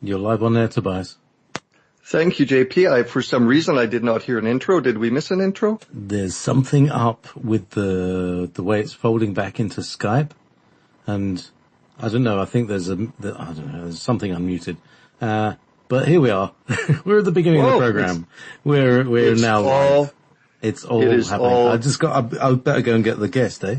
You're live on air, Tobias. Thank you, JP. For some reason, I did not hear an intro. Did we miss an intro? There's something up with the way it's folding back into Skype, and I don't know. I think there's there's something unmuted. But here we are. We're at the beginning of the program. We're now live. It's all happening. I better go and get the guest, eh?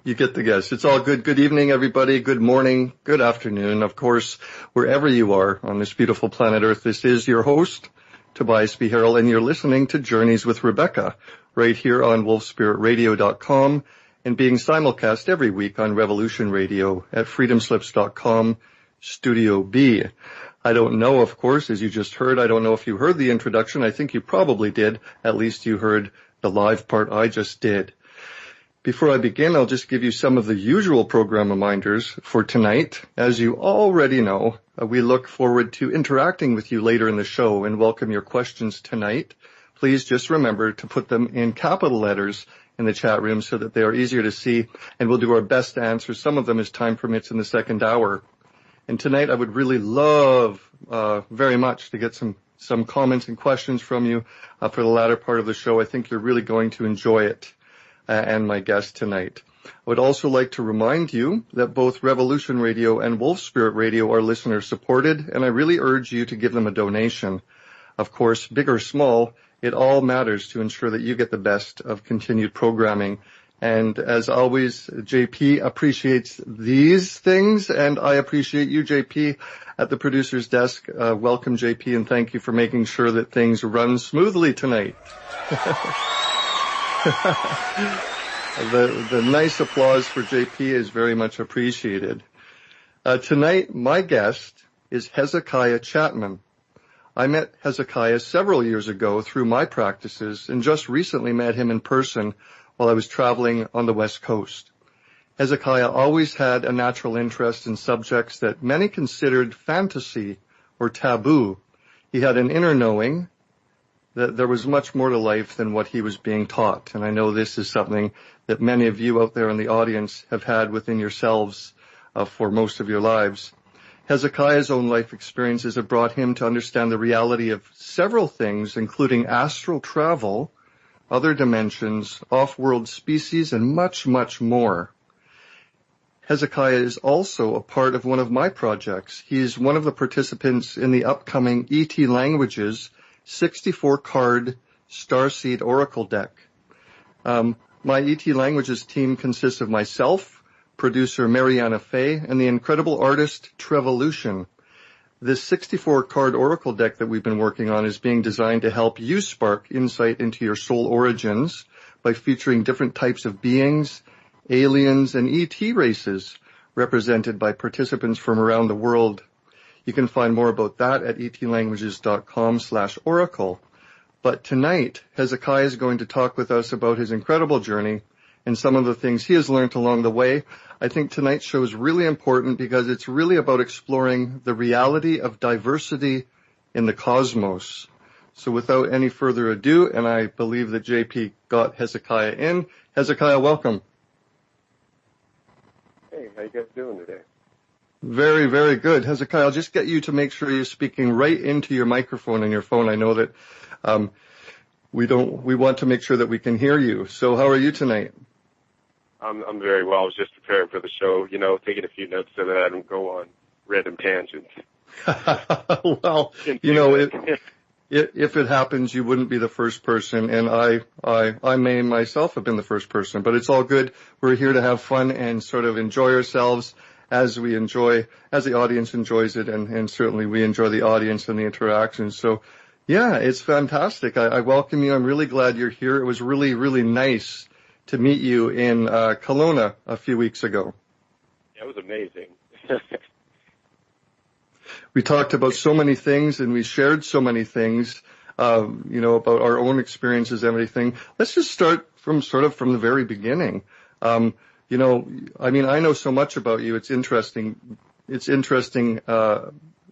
You get the guess. It's all good. Good evening, everybody. Good morning. Good afternoon. Of course, wherever you are on this beautiful planet Earth, this is your host, Tobias B. Harrell, and you're listening to Journeys with Rebecca right here on wolfspiritradio.com and being simulcast every week on Revolution Radio at freedomslips.com, Studio B. I don't know, of course, as you just heard, I don't know if you heard the introduction. I think you probably did. At least you heard the live part I just did. Before I begin, I'll just give you some of the usual program reminders for tonight. As you already know, we look forward to interacting with you later in the show and welcome your questions tonight. Please just remember to put them in capital letters in the chat room so that they are easier to see, and we'll do our best to answer some of them as time permits in the second hour. And tonight I would really love very much to get some comments and questions from you for the latter part of the show. I think you're really going to enjoy it. And my guest tonight. I would also like to remind you that both Revolution Radio and Wolf Spirit Radio are listener supported, and I really urge you to give them a donation. Of course, big or small, it all matters to ensure that you get the best of continued programming. And as always, JP appreciates these things, and I appreciate you, JP, at the producer's desk. Welcome, JP, and thank you for making sure that things run smoothly tonight. The nice applause for JP is very much appreciated. Tonight, my guest is Hezekiah Chapman. I met Hezekiah several years ago through my practices and just recently met him in person while I was traveling on the West Coast. Hezekiah always had a natural interest in subjects that many considered fantasy or taboo. He had an inner knowing that there was much more to life than what he was being taught. And I know this is something that many of you out there in the audience have had within yourselves for most of your lives. Hezekiah's own life experiences have brought him to understand the reality of several things, including astral travel, other dimensions, off-world species, and much, much more. Hezekiah is also a part of one of my projects. He is one of the participants in the upcoming ET Languages 64-card Starseed Oracle deck. My ET Languages team consists of myself, producer Mariana Fay, and the incredible artist Trevolution. This 64-card Oracle deck that we've been working on is being designed to help you spark insight into your soul origins by featuring different types of beings, aliens, and ET races represented by participants from around the world. You can find more about that at etlanguages.com/oracle. But tonight, Hezekiah is going to talk with us about his incredible journey and some of the things he has learned along the way. I think tonight's show is really important because it's really about exploring the reality of diversity in the cosmos. So without any further ado, and I believe that JP got Hezekiah in. Hezekiah, welcome. Hey, how you guys doing today? Very, very good. Hezekiah, I'll just get you to make sure you're speaking right into your microphone and your phone. I know that we want to make sure that we can hear you. So how are you tonight? I'm very well. I was just preparing for the show, taking a few notes so that I don't go on random tangents. Well, if it happens, you wouldn't be the first person, and I may myself have been the first person, but it's all good. We're here to have fun and sort of enjoy ourselves as the audience enjoys it, and certainly we enjoy the audience and the interaction. So, yeah, it's fantastic. I welcome you. I'm really glad you're here. It was really, really nice to meet you in Kelowna a few weeks ago. Yeah, it was amazing. We talked about so many things, and we shared so many things, about our own experiences and everything. Let's just start from the very beginning. I know so much about you. It's interesting.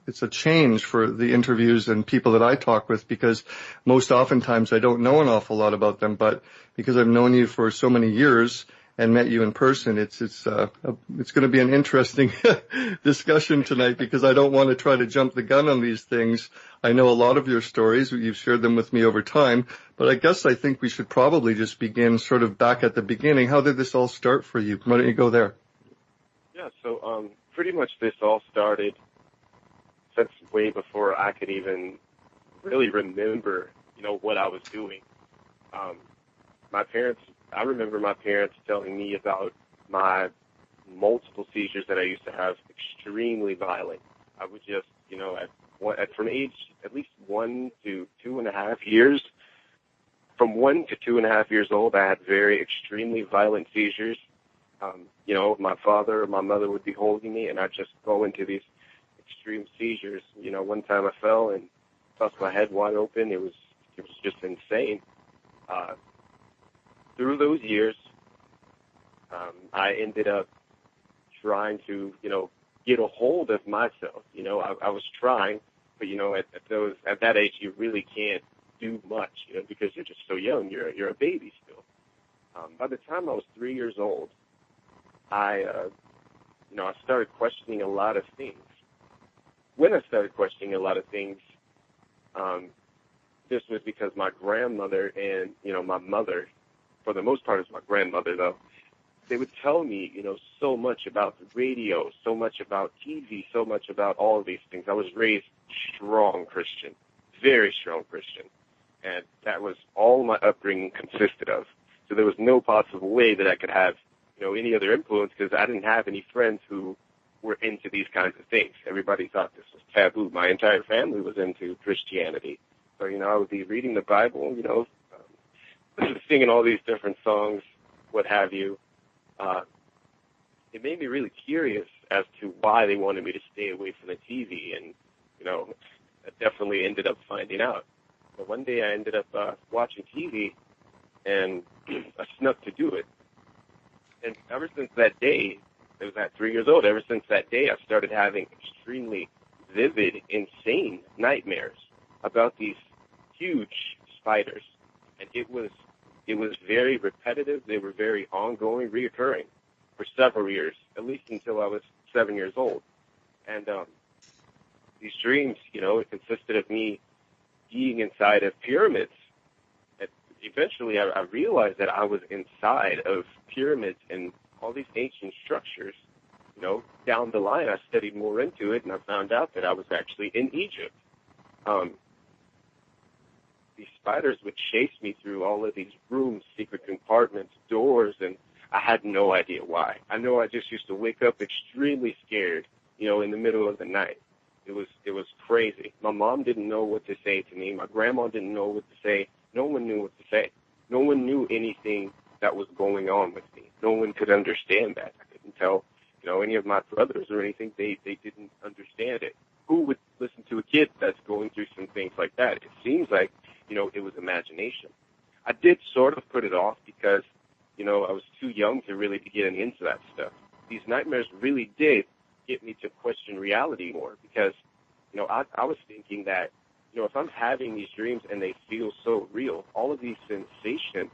It's a change for the interviews and people that I talk with, because most oftentimes I don't know an awful lot about them, but because I've known you for so many years and met you in person. It's going to be an interesting discussion tonight because I don't want to try to jump the gun on these things. I know a lot of your stories. You've shared them with me over time, but I think we should probably just begin sort of back at the beginning. How did this all start for you? Why don't you go there? Yeah, so pretty much this all started since way before I could even really remember, what I was doing. I remember my parents telling me about my multiple seizures that I used to have, extremely violent. I would just, from age at least 1 to 2.5 years, from 1 to 2.5 years old, I had very extremely violent seizures. My father or my mother would be holding me, and I'd just go into these extreme seizures. One time I fell and bust my head wide open. It was just insane. Through those years, I ended up trying to, get a hold of myself. I was trying, but at that age, you really can't do much, because you're just so young. You're a baby still. By the time I was 3 years old, I started questioning a lot of things. When I started questioning a lot of things, this was because my grandmother and, my mother, for the most part it's my grandmother though, they would tell me, so much about the radio, so much about TV, so much about all of these things. I was raised strong Christian, very strong Christian, and that was all my upbringing consisted of. So there was no possible way that I could have, any other influence because I didn't have any friends who were into these kinds of things. Everybody thought this was taboo. My entire family was into Christianity. So, I would be reading the Bible, singing all these different songs, what have you. It made me really curious as to why they wanted me to stay away from the TV, and, I definitely ended up finding out. But one day I ended up watching TV, and I snuck to do it. And ever since that day, I was at 3 years old, ever since that day, I started having extremely vivid, insane nightmares about these huge spiders. And it was very repetitive. They were very ongoing, reoccurring for several years, at least until I was 7 years old. And these dreams, it consisted of me being inside of pyramids. And eventually I realized that I was inside of pyramids and all these ancient structures. Down the line, I studied more into it, and I found out that I was actually in Egypt. These spiders would chase me through all of these rooms, secret compartments, doors, and I had no idea why. I know I just used to wake up extremely scared, in the middle of the night. It was crazy. My mom didn't know what to say to me. My grandma didn't know what to say. No one knew what to say. No one knew anything that was going on with me. No one could understand that. I couldn't tell, any of my brothers or anything. They didn't understand it. Who would listen to a kid that's going through some things like that? It seems like, it was imagination. I did sort of put it off because, I was too young to really be getting into that stuff. These nightmares really did get me to question reality more because, I was thinking that, if I'm having these dreams and they feel so real, all of these sensations,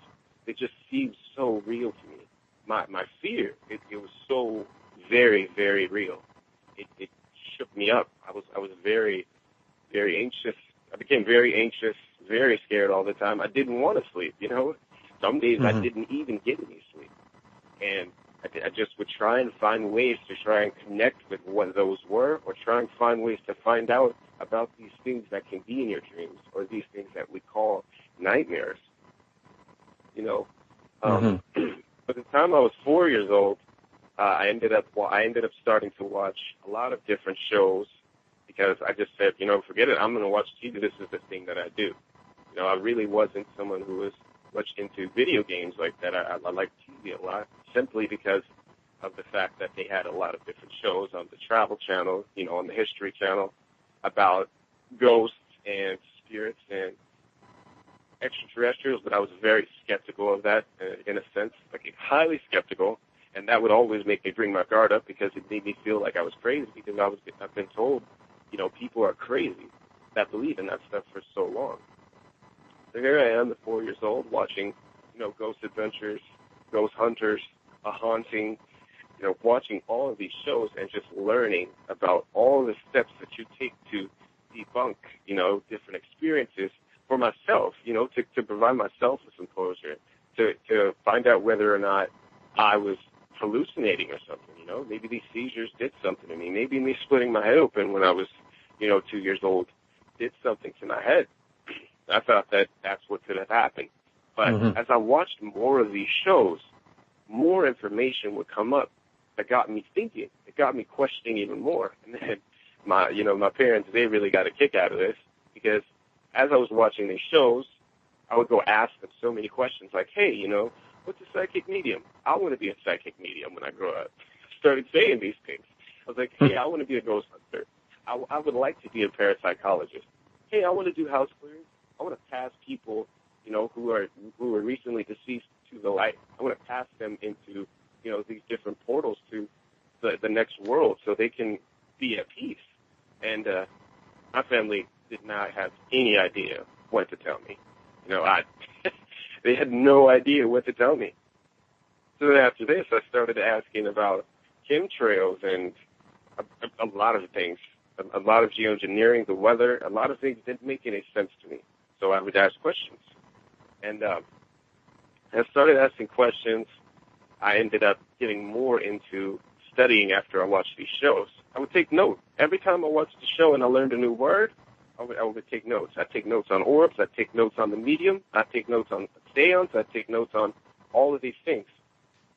they just seem so real to me. My fear, it was so very, very real. It shook me up. I was very, very anxious. I became very anxious, very scared all the time. I didn't want to sleep, Some days I didn't even get any sleep. And I just would try and find ways to try and connect with what those were, or try and find ways to find out about these things that can be in your dreams, or these things that we call nightmares. By the time I was 4 years old, I ended up starting to watch a lot of different shows because I just said, forget it. I'm going to watch TV. This is the thing that I do. I really wasn't someone who was much into video games like that. I liked TV a lot simply because of the fact that they had a lot of different shows on the Travel Channel, on the History Channel about ghosts and spirits and extraterrestrials, but I was very skeptical of that in a sense, like highly skeptical, and that would always make me bring my guard up because it made me feel like I was crazy because I've been told, people are crazy that believe in that stuff for so long. So here I am at 4 years old watching, Ghost Adventures, Ghost Hunters, a haunting, watching all of these shows and just learning about all the steps that you take to debunk, different experiences for myself, to provide myself with some closure, to find out whether or not I was hallucinating or something, maybe these seizures did something to me. Maybe me splitting my head open when I was, 2 years old did something to my head. I thought that that's what could have happened. But as I watched more of these shows, more information would come up that got me thinking. It got me questioning even more. And then my parents, they really got a kick out of this, because as I was watching these shows, I would go ask them so many questions like, hey, what's a psychic medium? I want to be a psychic medium when I grow up. I started saying these things. I was like, hey, I want to be a ghost hunter. I would like to be a parapsychologist. Hey, I want to do house clearings. I want to pass people, who are recently deceased to the light. I want to pass them into, these different portals to the next world so they can be at peace. And my family did not have any idea what to tell me. They had no idea what to tell me. So then after this, I started asking about chemtrails and a lot of things, a lot of geoengineering, the weather, a lot of things didn't make any sense to me. So I would ask questions. And I started asking questions. I ended up getting more into studying after I watched these shows. I would take notes. Every time I watched the show and I learned a new word, I would take notes. I'd take notes on orbs. I'd take notes on the medium. I'd take notes on seance. I'd take notes on all of these things.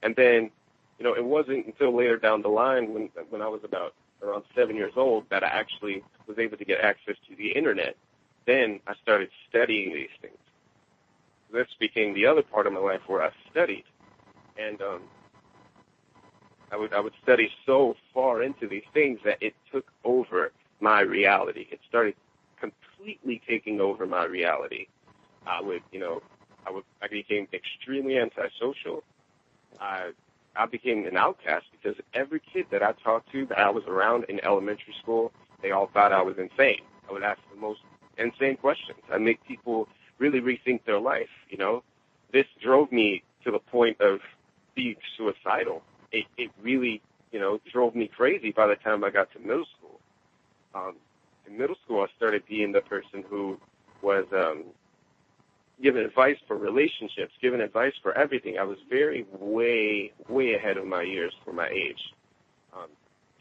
And then, it wasn't until later down the line when I was about around 7 years old that I actually was able to get access to the internet. Then I started studying these things. This became the other part of my life where I studied. And I would study so far into these things that it took over my reality. It started completely taking over my reality. I became extremely antisocial. I became an outcast because every kid that I talked to, that I was around in elementary school, they all thought I was insane. I would ask the most insane questions. I make people really rethink their life, This drove me to the point of being suicidal. It really, drove me crazy by the time I got to middle school. In middle school, I started being the person who was giving advice for relationships, giving advice for everything. I was way ahead of my years for my age.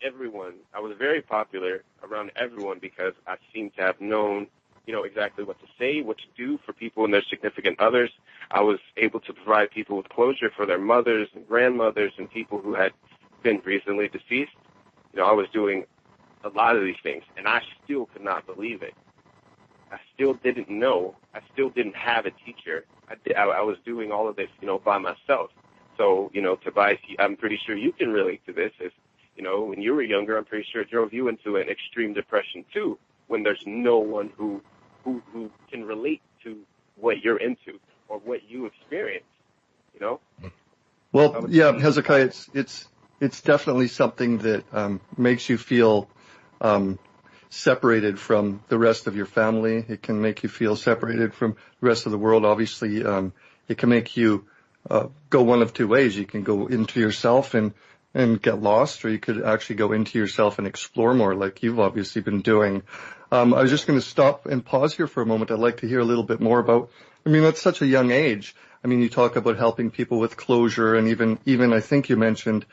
I was very popular around everyone because I seemed to have known, exactly what to say, what to do for people and their significant others. I was able to provide people with closure for their mothers and grandmothers and people who had been recently deceased. I was doing a lot of these things, and I still could not believe it. I still didn't know. I still didn't have a teacher. I was doing all of this, by myself. So, Tobias, I'm pretty sure you can relate to this. When you were younger, I'm pretty sure it drove you into an extreme depression too, when there's no one who can relate to what you're into or what you experience, Well, yeah, Hezekiah, it's definitely something that makes you feel separated from the rest of your family. It can make you feel separated from the rest of the world. Obviously, it can make you go one of two ways. You can go into yourself and get lost, or you could actually go into yourself and explore more, like you've obviously been doing. I was just going to stop and pause here for a moment. I'd like to hear a little bit more about, that's such a young age. You talk about helping people with closure, and even I think you mentioned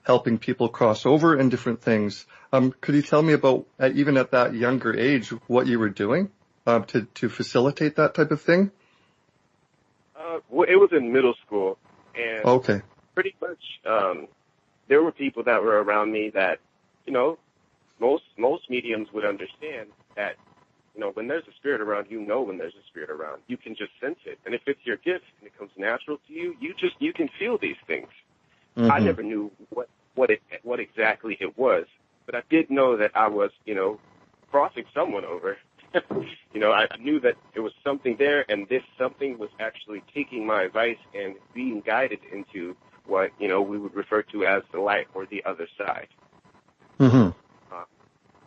helping people cross over and different things. Could you tell me about, even at that younger age, what you were doing to facilitate that type of thing? Well, it was in middle school, and okay. Pretty much there were people that were around me that, most mediums would understand that, when there's a spirit around, when there's a spirit around. You can just sense it. And if it's your gift and it comes natural to you, you can feel these things. Mm-hmm. I never knew what exactly it was, but I did know that I was, crossing someone over. I knew that there was something there, and this something was actually taking my advice and being guided into what, we would refer to as the light or the other side. Mm-hmm.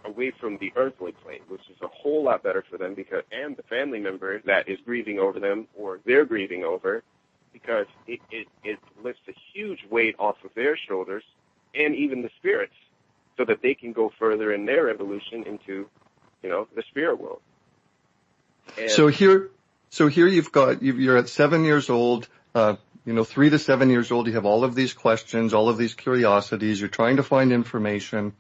Away from the earthly plane, which is a whole lot better for them and the family member that is grieving over them or they're grieving over, because it lifts a huge weight off of their shoulders and even the spirits, so that they can go further in their evolution into, the spirit world. And So here you're at 7 years old, 3 to 7 years old. You have all of these questions, all of these curiosities. You're trying to find information.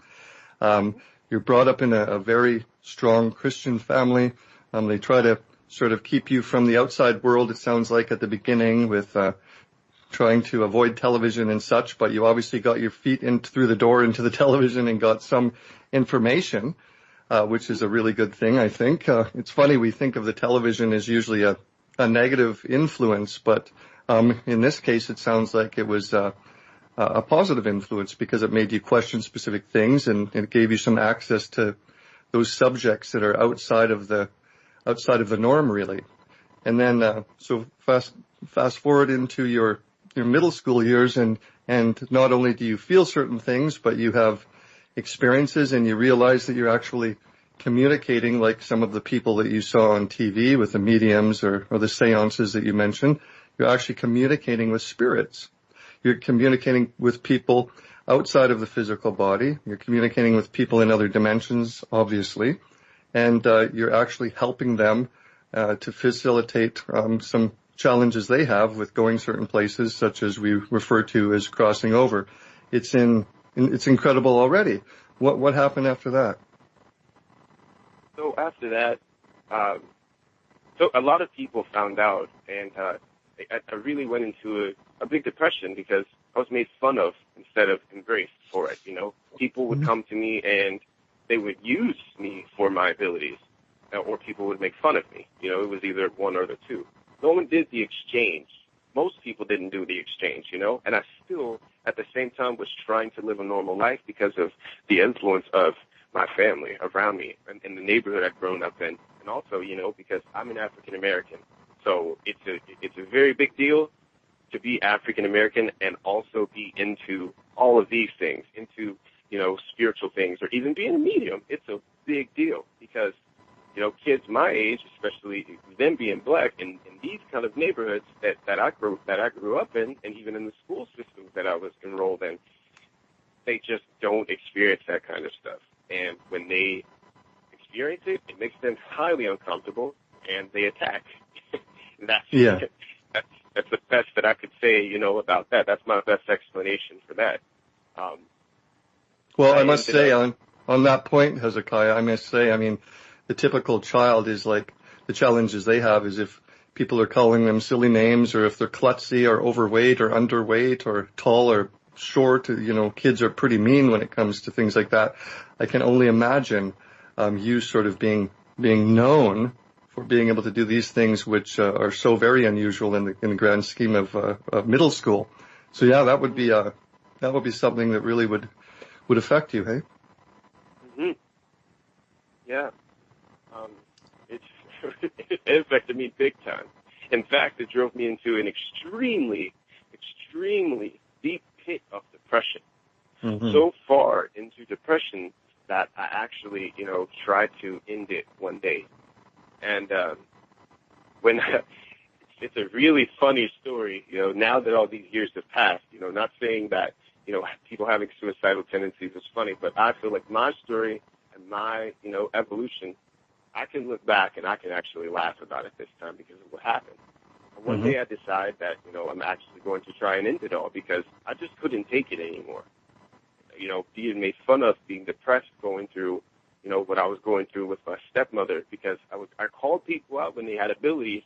You're brought up in a very strong Christian family. They try to sort of keep you from the outside world, it sounds like, at the beginning, with trying to avoid television and such, but you obviously got your feet in through the door into the television and got some information, which is a really good thing, I think. It's funny, we think of the television as usually a negative influence, but in this case, it sounds like it was a positive influence, because it made you question specific things, and it gave you some access to those subjects that are outside of the norm, really. And then, so fast forward into your middle school years, and not only do you feel certain things, but you have experiences, and you realize that you're actually communicating like some of the people that you saw on TV with the mediums or the seances that you mentioned. You're actually communicating with spirits. You're communicating with people outside of the physical body. You're communicating with people in other dimensions, obviously. And you're actually helping them to facilitate some challenges they have with going certain places, such as we refer to as crossing over. It's incredible already. What happened after that? So after that, so a lot of people found out, and I really went into a big depression, because I was made fun of instead of embraced for it. People would come to me and they would use me for my abilities, or people would make fun of me. It was either one or the two. No one did the exchange. Most people didn't do the exchange, and I still, at the same time, was trying to live a normal life because of the influence of my family around me and in the neighborhood I've grown up in. And also, because I'm an African American. So it's a very big deal to be African American and also be into all of these things, into, spiritual things, or even being a medium. It's a big deal, because, kids my age, especially them being black in these kind of neighborhoods that I grew up in, and even in the school systems that I was enrolled in, they just don't experience that kind of stuff. And when they experience it, it makes them highly uncomfortable, and they attack. That's the best that I could say, about that. That's my best explanation for that. Well, I must say, on that point, Hezekiah, the typical child is like, the challenges they have is if people are calling them silly names, or if they're klutzy or overweight or underweight or tall or short. Kids are pretty mean when it comes to things like that. I can only imagine you sort of being known for being able to do these things, which are so very unusual in the grand scheme of middle school. So yeah, that would be something that really would affect you, hey? Mm-hmm. Yeah. It affected me big time. In fact, it drove me into an extremely, extremely deep pit of depression. Mm-hmm. So far into depression that I actually, tried to end it one day. And when it's a really funny story, now that all these years have passed, not saying that, people having suicidal tendencies is funny, but I feel like my story and my, evolution, I can look back and I can actually laugh about it this time because of what happened. And one day I decide that, I'm actually going to try and end it all, because I just couldn't take it anymore. Being made fun of, being depressed, going through, what I was going through with my stepmother, because I called people out when they had abilities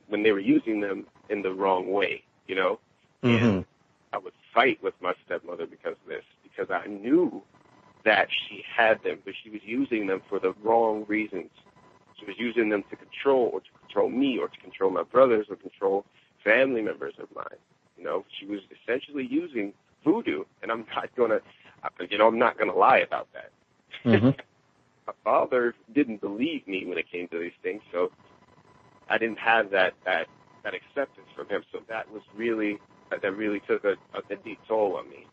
when they were using them in the wrong way, and I would fight with my stepmother because of this, because I knew that she had them, but she was using them for the wrong reasons. She was using them to control me, or to control my brothers, or control family members of mine. She was essentially using voodoo, and I'm not gonna lie about that. Mm-hmm. My father didn't believe me when it came to these things, so I didn't have that acceptance from him. So that really took a deep toll on me.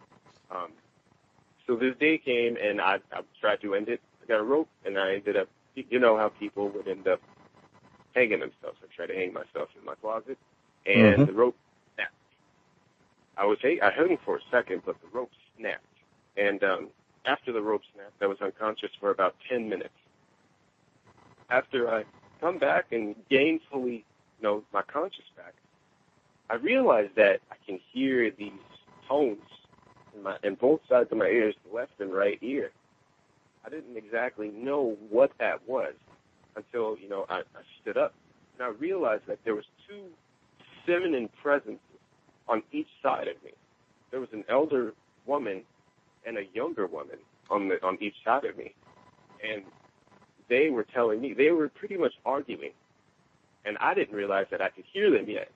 So this day came, and I tried to end it. I got a rope, and I ended up, how people would end up hanging themselves. I tried to hang myself in my closet. and the rope snapped. I hung for a second, but the rope snapped. And after the rope snapped, I was unconscious for about 10 minutes. After I come back and gain fully, my conscious back, I realized that I can hear these tones in both sides of my ears, the left and right ear. I didn't exactly know what that was until, I stood up. And I realized that there was two feminine presences on each side of me. There was an elder woman and a younger woman on each side of me. And they were telling me, they were pretty much arguing. And I didn't realize that I could hear them yet.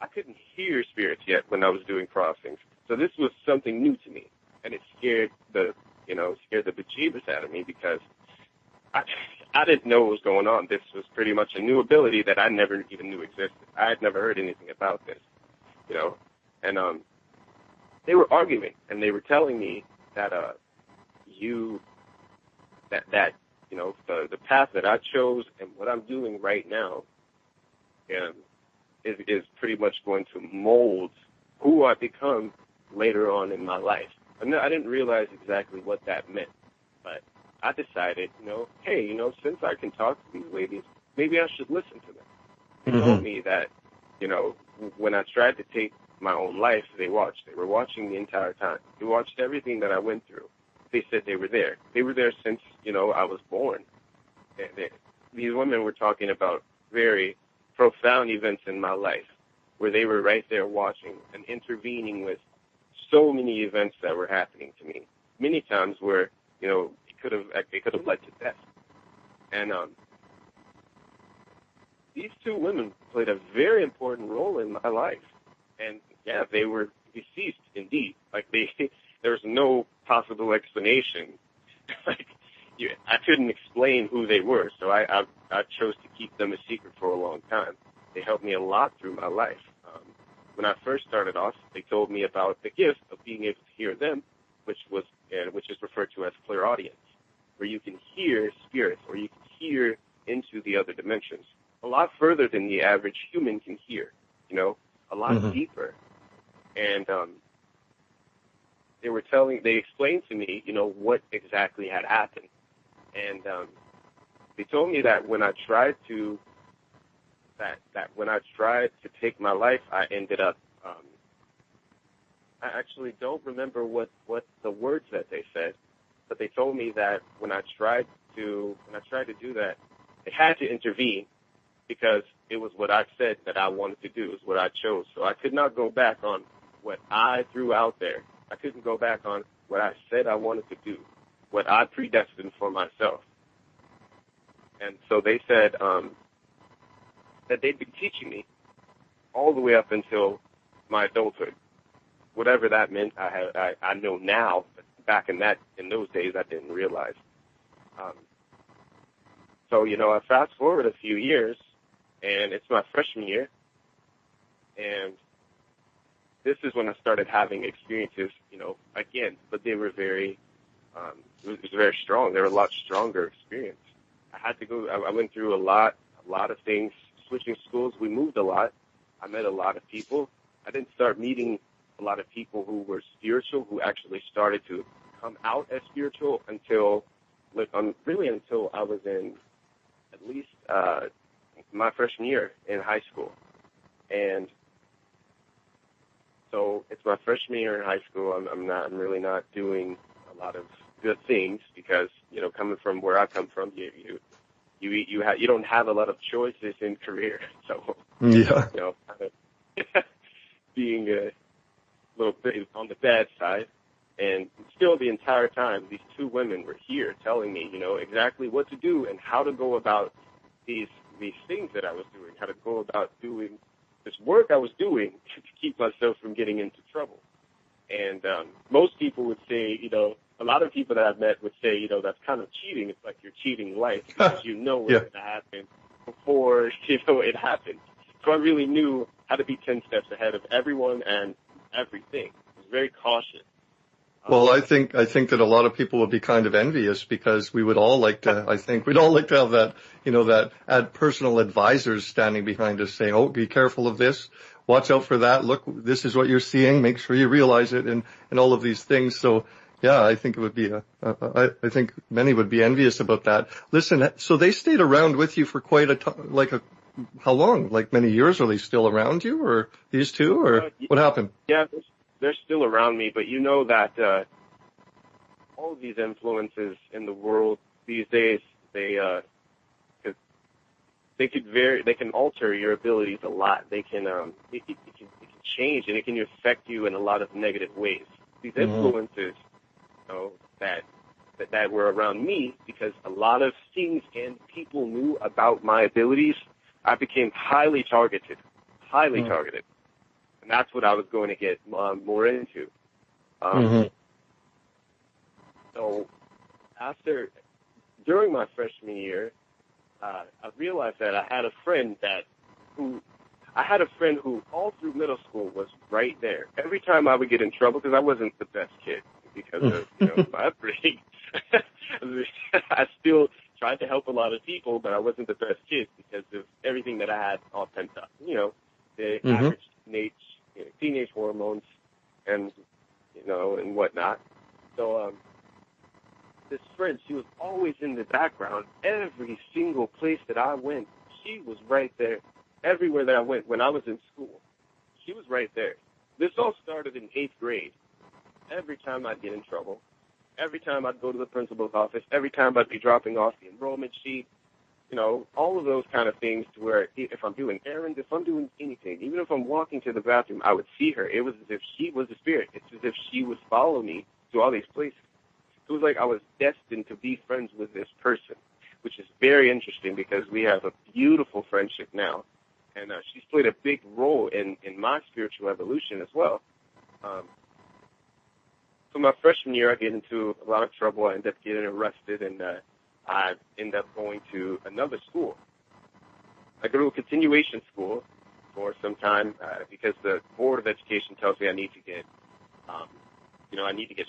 I couldn't hear spirits yet when I was doing crossings. So this was something new to me. And it scared the bejeebus out of me because I didn't know what was going on. This was pretty much a new ability that I never even knew existed. I had never heard anything about this, And they were arguing, and they were telling me that the path that I chose and what I'm doing right now is pretty much going to mold who I become later on in my life. And I didn't realize exactly what that meant, but I decided, hey, since I can talk to these ladies, maybe I should listen to them. They told me that, when I tried to take my own life, they were watching the entire time. They watched everything that I went through. They said they were there. They were there since, I was born. These women were talking about very profound events in my life where they were right there watching and intervening with so many events that were happening to me. Many times where, it could have led to death. And these two women played a very important role in my life. And yeah, they were deceased indeed. Like there was no possible explanation. I couldn't explain who they were, so I chose to keep them a secret for a long time. They helped me a lot through my life. When I first started off, they told me about the gift of being able to hear them, which is referred to as clairaudience, where you can hear spirits or you can hear into the other dimensions a lot further than the average human can hear. A lot deeper. And they explained to me, what exactly had happened. And they told me that when I tried to take my life, I ended up I actually don't remember what the words that they said, but they told me that when I tried to do that, they had to intervene because it was what I said that I wanted to do, it was what I chose. So I could not go back on what I threw out there. I couldn't go back on what I said I wanted to do, what I predestined for myself. And so they said that they'd be teaching me all the way up until my adulthood. Whatever that meant, I know now, but back in those days, I didn't realize. So, I fast forward a few years, and it's my freshman year, and this is when I started having experiences, again, but they were very, it was very strong. They were a lot stronger experience. I went through a lot of things, switching schools. We moved a lot. I met a lot of people. I didn't start meeting a lot of people who were spiritual, who actually started to come out as spiritual until I was in at least my freshman year in high school. And so it's my freshman year in high school. I'm really not doing a lot of good things because, coming from where I come from, you don't have a lot of choices in career. So, yeah. Kind of being a little bit on the bad side. And still the entire time, these two women were here telling me, exactly what to do and how to go about these things that I was doing, how to go about doing this work I was doing to keep myself from getting into trouble. And most people would say, a lot of people that I've met would say, that's kind of cheating. It's like you're cheating life because what's going to happen before, it happens. So I really knew how to be 10 steps ahead of everyone and everything. I was very cautious. Well, I think that a lot of people would be kind of envious because we would all like to, I think we'd all like to have that, that personal advisors standing behind us saying, oh, be careful of this. Watch out for that. Look, this is what you're seeing. Make sure you realize it and all of these things. So yeah, I think it would be I think many would be envious about that. Listen, so they stayed around with you for quite a time, how long? Like many years? Are they still around you or these two or what happened? Yeah, they're still around me, but you know that, all of these influences in the world these days, they can alter your abilities a lot. They can, it can change and it can affect you in a lot of negative ways. These influences, that were around me, because a lot of things and people knew about my abilities, I became highly targeted. And that's what I was going to get more into. So during my freshman year, I realized that I had a friend who all through middle school was right there. Every time I would get in trouble, because I wasn't the best kid because of, my upbringing, I still tried to help a lot of people, but I wasn't the best kid because of everything that I had all pent up. The average teenage hormones and, and whatnot. So, this friend, she was always in the background. Every single place that I went, she was right there. Everywhere that I went when I was in school, she was right there. This all started in 8th grade. Every time I'd get in trouble, every time I'd go to the principal's office, every time I'd be dropping off the enrollment sheet, all of those kind of things, to where if I'm doing errands, if I'm doing anything, even if I'm walking to the bathroom, I would see her. It was as if she was a spirit. It's as if she would follow me to all these places. It was like I was destined to be friends with this person, which is very interesting because we have a beautiful friendship now. And she's played a big role in my spiritual evolution as well. So my freshman year, I get into a lot of trouble. I end up getting arrested, and I end up going to another school. I go to a continuation school for some time because the Board of Education tells me I need to get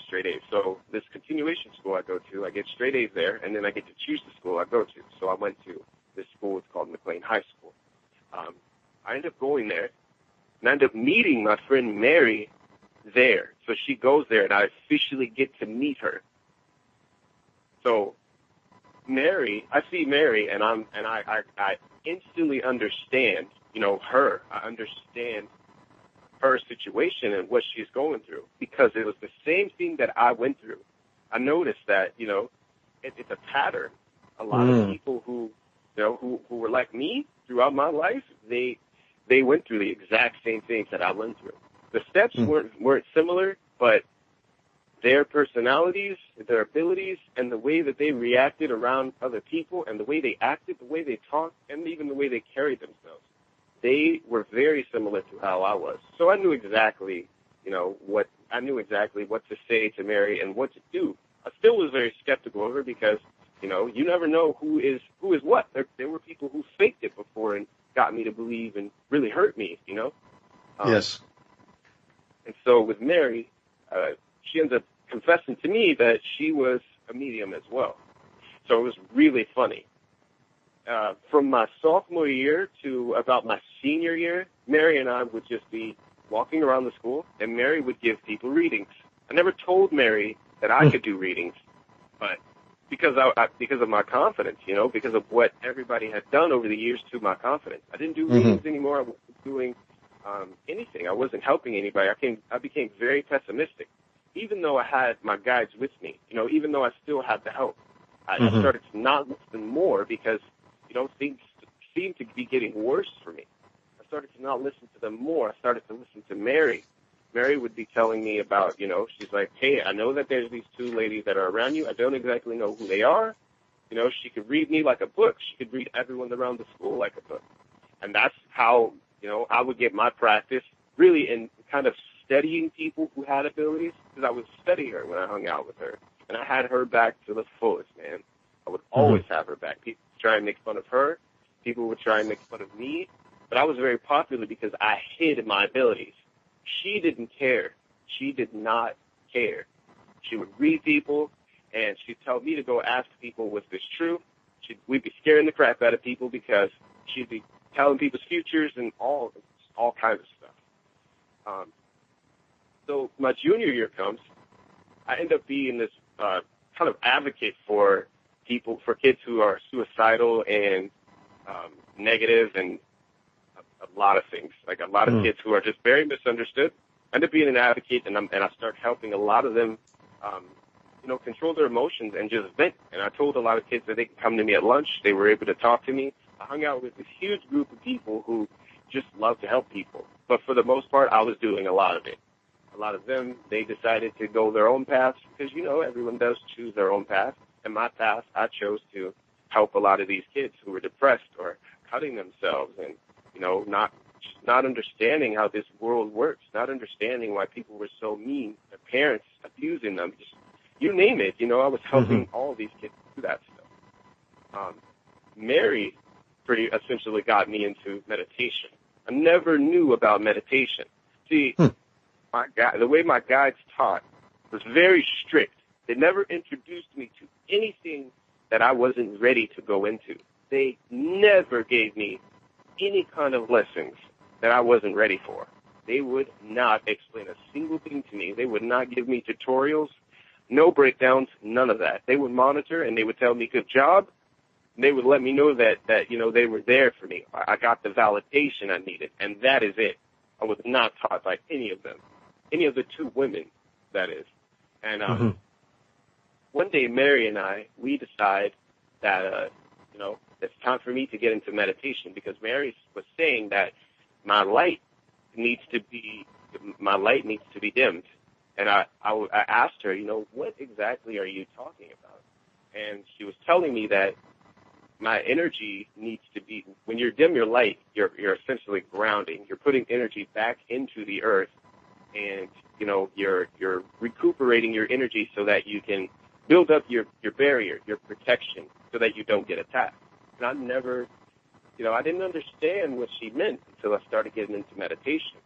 straight A's. So this continuation school I go to, I get straight A's there, and then I get to choose the school I go to. So I went to this school. It's called McLean High School. I end up going there, and I end up meeting my friend Mary there. So she goes there, and I officially get to meet her. So I see Mary, and I instantly understand, her. I understand her situation and what she's going through, because it was the same thing that I went through. I noticed that, it's a pattern. A lot of people who were like me throughout my life, they went through the exact same things that I went through. The steps weren't similar, but their personalities, their abilities, and the way that they reacted around other people, and the way they acted, the way they talked, and even the way they carried themselves, they were very similar to how I was. So I knew exactly, what to say to Mary and what to do. I still was very skeptical of her because, you never know who is what. There were people who faked it before and got me to believe and really hurt me, Yes. And so with Mary, she ends up confessing to me that she was a medium as well. So it was really funny. From my sophomore year to about my senior year, Mary and I would just be walking around the school, and Mary would give people readings. I never told Mary that I could do readings, but because of my confidence, because of what everybody had done over the years to my confidence. I didn't do readings anymore. I wasn't doing anything. I wasn't helping anybody. I became very pessimistic, even though I had my guides with me. Even though I still had the help, I started to not listen more because things seemed to be getting worse for me. I started to not listen to them more. I started to listen to Mary. Mary would be telling me about, she's like, hey, I know that there's these two ladies that are around you. I don't exactly know who they are. She could read me like a book. She could read everyone around the school like a book. And that's how, I would get my practice really in kind of studying people who had abilities, because I would study her when I hung out with her. And I had her back to the fullest, man. I would always have her back. People would try and make fun of her. People would try and make fun of me. But I was very popular because I hid my abilities. She didn't care. She did not care. She would read people, and she'd tell me to go ask people, was this true? We'd be scaring the crap out of people because she'd be telling people's futures and all kinds of stuff. So my junior year comes, I end up being this kind of advocate for people, for kids who are suicidal and negative and a lot of things, like a lot of kids who are just very misunderstood. I end up being an advocate, and I start helping a lot of them, control their emotions and just vent. And I told a lot of kids that they could come to me at lunch. They were able to talk to me. I hung out with this huge group of people who just love to help people. But for the most part, I was doing a lot of it. A lot of them, they decided to go their own paths because, everyone does choose their own path. And my path, I chose to help a lot of these kids who were depressed or cutting themselves and, not understanding how this world works, not understanding why people were so mean, their parents abusing them, just, you name it. I was helping all these kids do that stuff. Mary pretty essentially got me into meditation. I never knew about meditation. See, the way my guides taught was very strict. They never introduced me to anything that I wasn't ready to go into. They never gave me any kind of lessons that I wasn't ready for. They would not explain a single thing to me. They would not give me tutorials, no breakdowns, none of that. They would monitor and they would tell me, good job. They would let me know that they were there for me. I got the validation I needed, and that is it. I was not taught by any of them, any of the two women, that is. And one day, Mary and I, we decide that, it's time for me to get into meditation because Mary was saying that my light needs to be dimmed. And I asked her, what exactly are you talking about? And she was telling me that my energy needs to be, when you dim your light, you're essentially grounding. You're putting energy back into the earth, and you're recuperating your energy so that you can build up your barrier, your protection, so that you don't get attacked. And I never, I didn't understand what she meant until I started getting into meditation.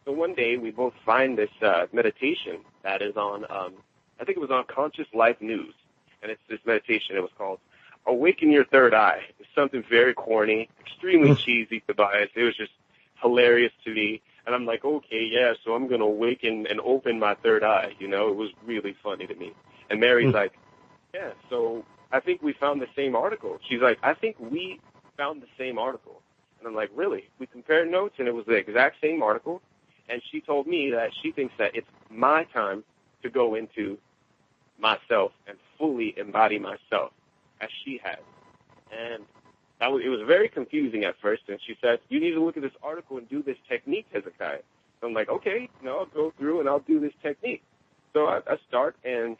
So one day we both find this meditation that is on, I think it was on Conscious Life News, and it's this meditation. It was called Awaken Your Third Eye. It's something very corny, extremely cheesy to buy. It was just hilarious to me. And I'm like, okay, yeah, so I'm going to awaken and open my third eye. It was really funny to me. And Mary's like, yeah, so I think we found the same article. She's like, I think we found the same article. And I'm like, really? We compared notes, and it was the exact same article. And she told me that she thinks that it's my time to go into myself and fully embody myself as she has. And it was very confusing at first. And she said, you need to look at this article and do this technique, Hezekiah. So I'm like, okay, I'll go through and I'll do this technique. So I start, and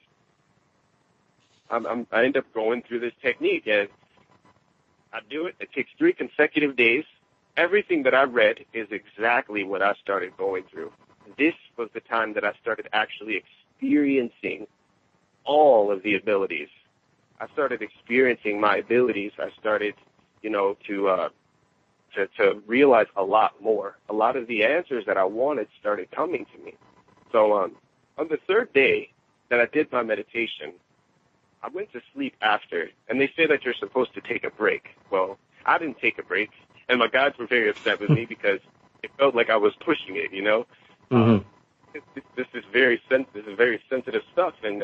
I end up going through this technique, and I do it. It takes 3 consecutive days. Everything that I read is exactly what I started going through. This was the time that I started actually experiencing all of the abilities. I started experiencing my abilities. I started, to realize a lot more. A lot of the answers that I wanted started coming to me. So on the third day that I did my meditation, I went to sleep after, and they say that you're supposed to take a break. Well, I didn't take a break, and my guides were very upset with me because it felt like I was pushing it, This is very sensitive stuff, and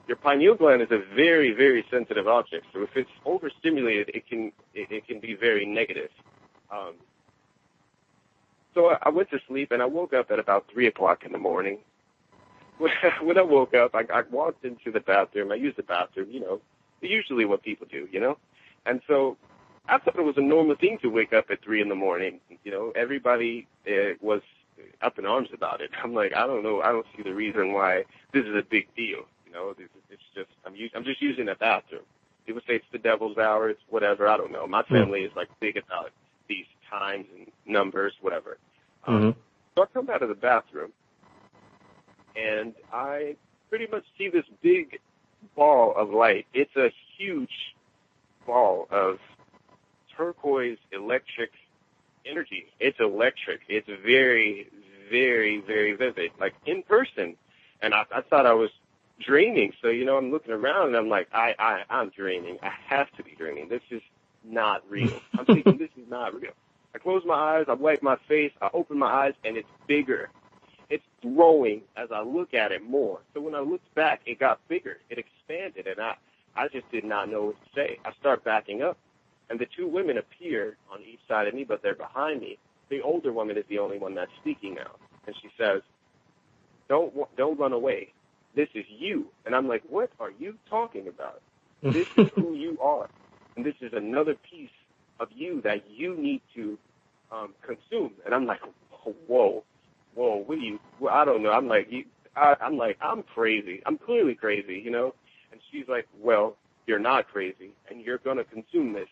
your pineal gland is a very, very sensitive object. So if it's overstimulated, it can be very negative. So I went to sleep, and I woke up at about 3 o'clock in the morning. When I woke up, I walked into the bathroom. I used the bathroom, usually what people do, And so I thought it was a normal thing to wake up at 3 in the morning. Everybody was up in arms about it. I'm like, I don't know. I don't see the reason why this is a big deal. It's just, I'm just using the bathroom. People say it's the devil's hour. It's whatever. I don't know. My family is big about these times and numbers, whatever. So I come out of the bathroom, and I pretty much see this big ball of light. It's a huge ball of turquoise electric energy. It's electric. It's very, very, very vivid, like in person. And I thought I was, draining. So, you know, I'm looking around and I'm like, I'm draining. I have to be draining. This is not real. I'm thinking this is not real. I close my eyes, I wipe my face, I open my eyes, and it's bigger. It's growing as I look at it more. So when I looked back, it got bigger. It expanded, and I just did not know what to say. I start backing up, and the two women appear on each side of me, but they're behind me. The older woman is the only one that's speaking now, and she says, don't run away. This is you. And I'm like, what are you talking about? This is who you are, and this is another piece of you that you need to consume. And I'm like, whoa, what do you? Well, I don't know. I'm like, I'm crazy. I'm clearly crazy, you know. And she's like, well, you're not crazy, and you're gonna consume this.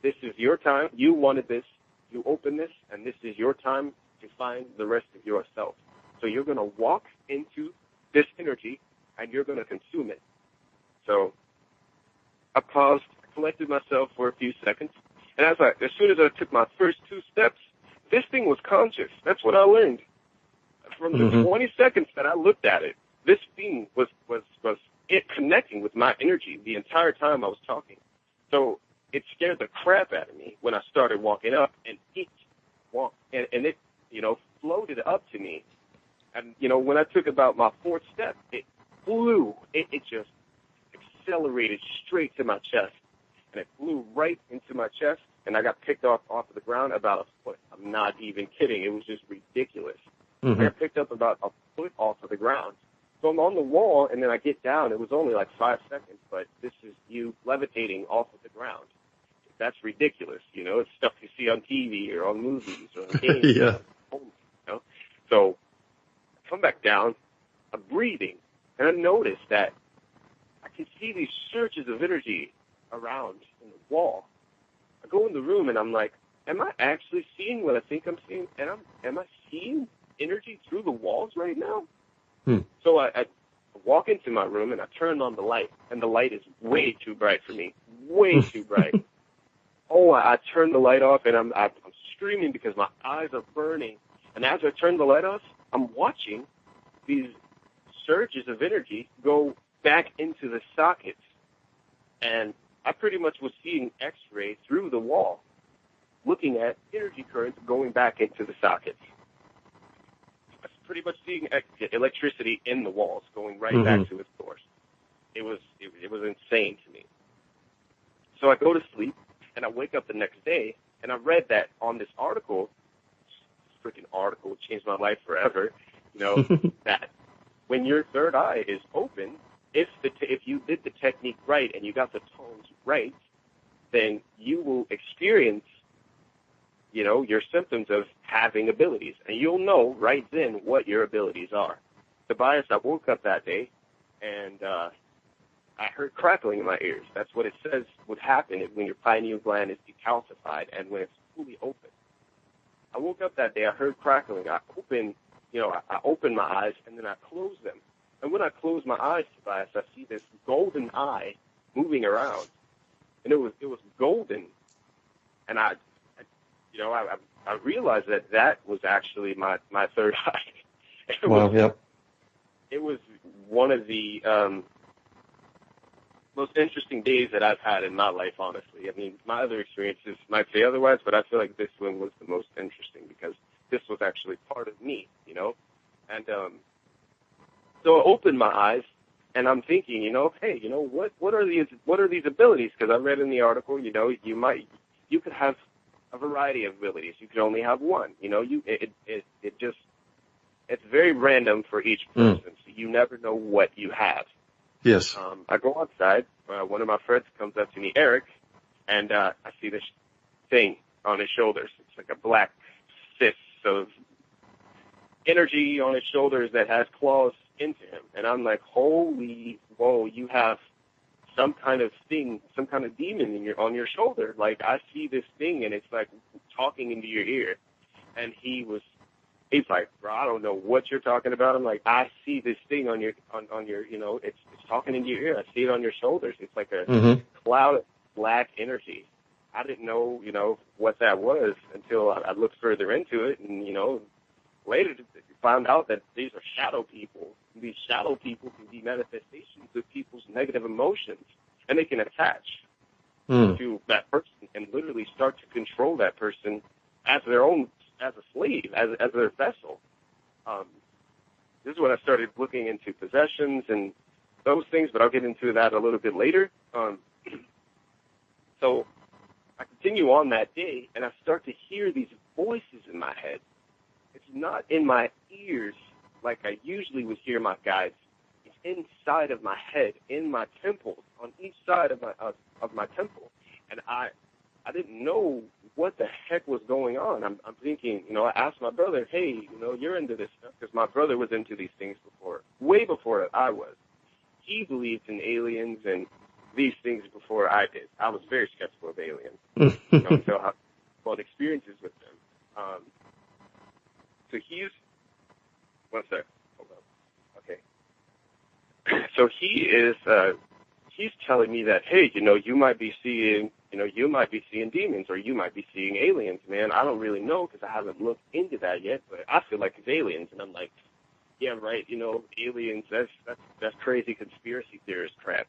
This is your time. You wanted this. You opened this, and this is your time to find the rest of yourself. So you're gonna walk into this energy, and you're gonna consume it. So I paused, collected myself for a few seconds. And as soon as I took my first 2 steps, this thing was conscious. That's what I learned. From the 20 seconds that I looked at it, this thing was it connecting with my energy the entire time I was talking. So it scared the crap out of me when I started walking up, and it walked, and it, you know, floated up to me. And, you know, when I took about my 4th step, it flew. It just accelerated straight to my chest. And it flew right into my chest, and I got picked off of the ground about a foot. I'm not even kidding. It was just ridiculous. I got picked up about a foot off of the ground. So I'm on the wall, and then I get down. It was only like 5 seconds, but this is you levitating off of the ground. That's ridiculous. You know, it's stuff you see on TV or on movies or on games. Yeah. You know? So I come back down. I'm breathing, and I notice that I can see these surges of energy around in the wall. I go in the room and I'm like, am I actually seeing what I think I'm seeing? And am I seeing energy through the walls right now? So I walk into my room and I turn on the light, and the light is way too bright for me, way too bright. I turn the light off, and I'm screaming because my eyes are burning. And as I turn the light off, I'm watching these surges of energy go back into the sockets, and I pretty much was seeing X-ray through the wall, looking at energy currents going back into the sockets. I was pretty much seeing electricity in the walls going right back to its source. It was insane to me. So I go to sleep, and I wake up the next day, and I read that on this article, freaking article changed my life forever, you know, that when your third eye is open, if you did the technique right and you got the tones right, then you will experience, you know, your symptoms of having abilities, and you'll know right then what your abilities are. Tobias, I woke up that day, and I heard crackling in my ears. That's what it says would happen when your pineal gland is decalcified and when it's fully open. I woke up that day, I heard crackling. I opened my eyes, and then I closed them. And when I close my eyes, Tobias, I see this golden eye moving around, and it was golden. And I realized that was actually my third eye. It was one of the most interesting days that I've had in my life, honestly. I mean, my other experiences might say otherwise, but I feel like this one was the most interesting because this was actually part of me, you know. And so I opened my eyes, and I'm thinking, you know, hey, you know, what are these abilities? Because I read in the article, you know, you could have a variety of abilities. You could only have one. You know, it's very random for each person. So you never know what you have. Yes. I go outside. One of my friends comes up to me, Eric, and I see this thing on his shoulders. It's like a black cyst of energy on his shoulders that has claws into him. And I'm like, holy, whoa, you have some kind of thing, some kind of demon on your shoulder. Like, I see this thing, and it's like talking into your ear. And he's like, bro, I don't know what you're talking about. I'm like, I see this thing on your, you know, it's talking into your ear. I see it on your shoulders. It's like a cloud of black energy. I didn't know, you know, what that was until I looked further into it. And, you know, later found out that these are shadow people. These shadow people can be manifestations of people's negative emotions, and they can attach to that person and literally start to control that person as their own, as a slave, as their vessel. This is when I started looking into possessions and those things, but I'll get into that a little bit later. So I continue on that day, and I start to hear these voices in my head. It's not in my ears like I usually would hear my guides. It's inside of my head, in my temples, on each side of my temple. And I didn't know what the heck was going on. I'm thinking, I asked my brother, hey, you're into this stuff, because my brother was into these things before, way before I was. He believed in aliens and these things before I did. I was very skeptical of aliens, until I had experiences with them. So one sec, hold on. Okay. So he's telling me that, hey, you might be seeing demons, or you might be seeing aliens, man. I don't really know, because I haven't looked into that yet, but I feel like it's aliens. And I'm like, yeah, right, aliens, that's crazy conspiracy theorist crap.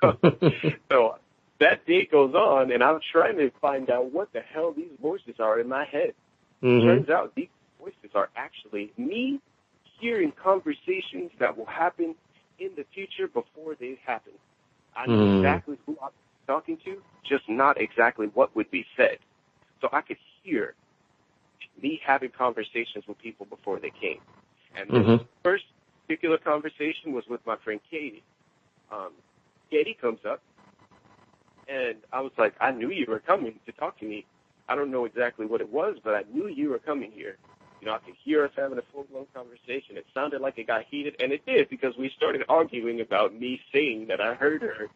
So that day goes on, and I'm trying to find out what the hell these voices are in my head. Turns out these voices are actually me hearing conversations that will happen in the future before they happen. I know exactly who I'm talking to, just not exactly what would be said. So I could hear me having conversations with people before they came. And the first particular conversation was with my friend Katie. Katie comes up, and I was like, I knew you were coming to talk to me. I don't know exactly what it was, but I knew you were coming here. I could hear us having a full-blown conversation. It sounded like it got heated, and it did, because we started arguing about me saying that I heard her.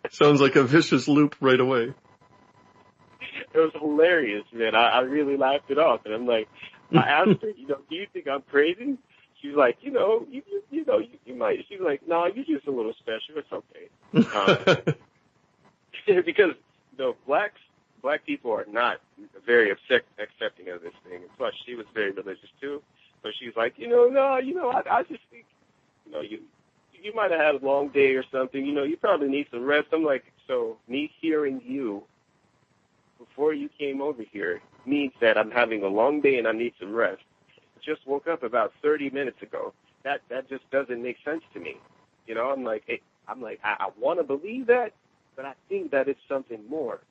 Sounds like a vicious loop right away. It was hilarious, man. I really laughed it off, and I'm like, I asked her, do you think I'm crazy? She's like, you might. She's like, no, you're just a little special. It's okay. Because black people are not very accepting of this thing. And plus, she was very religious too. So she's like, I just think, you might have had a long day or something. You probably need some rest. I'm like, so me hearing you before you came over here means that I'm having a long day and I need some rest. I just woke up about 30 minutes ago. That just doesn't make sense to me. I'm like, I want to believe that, but I think that it's something more.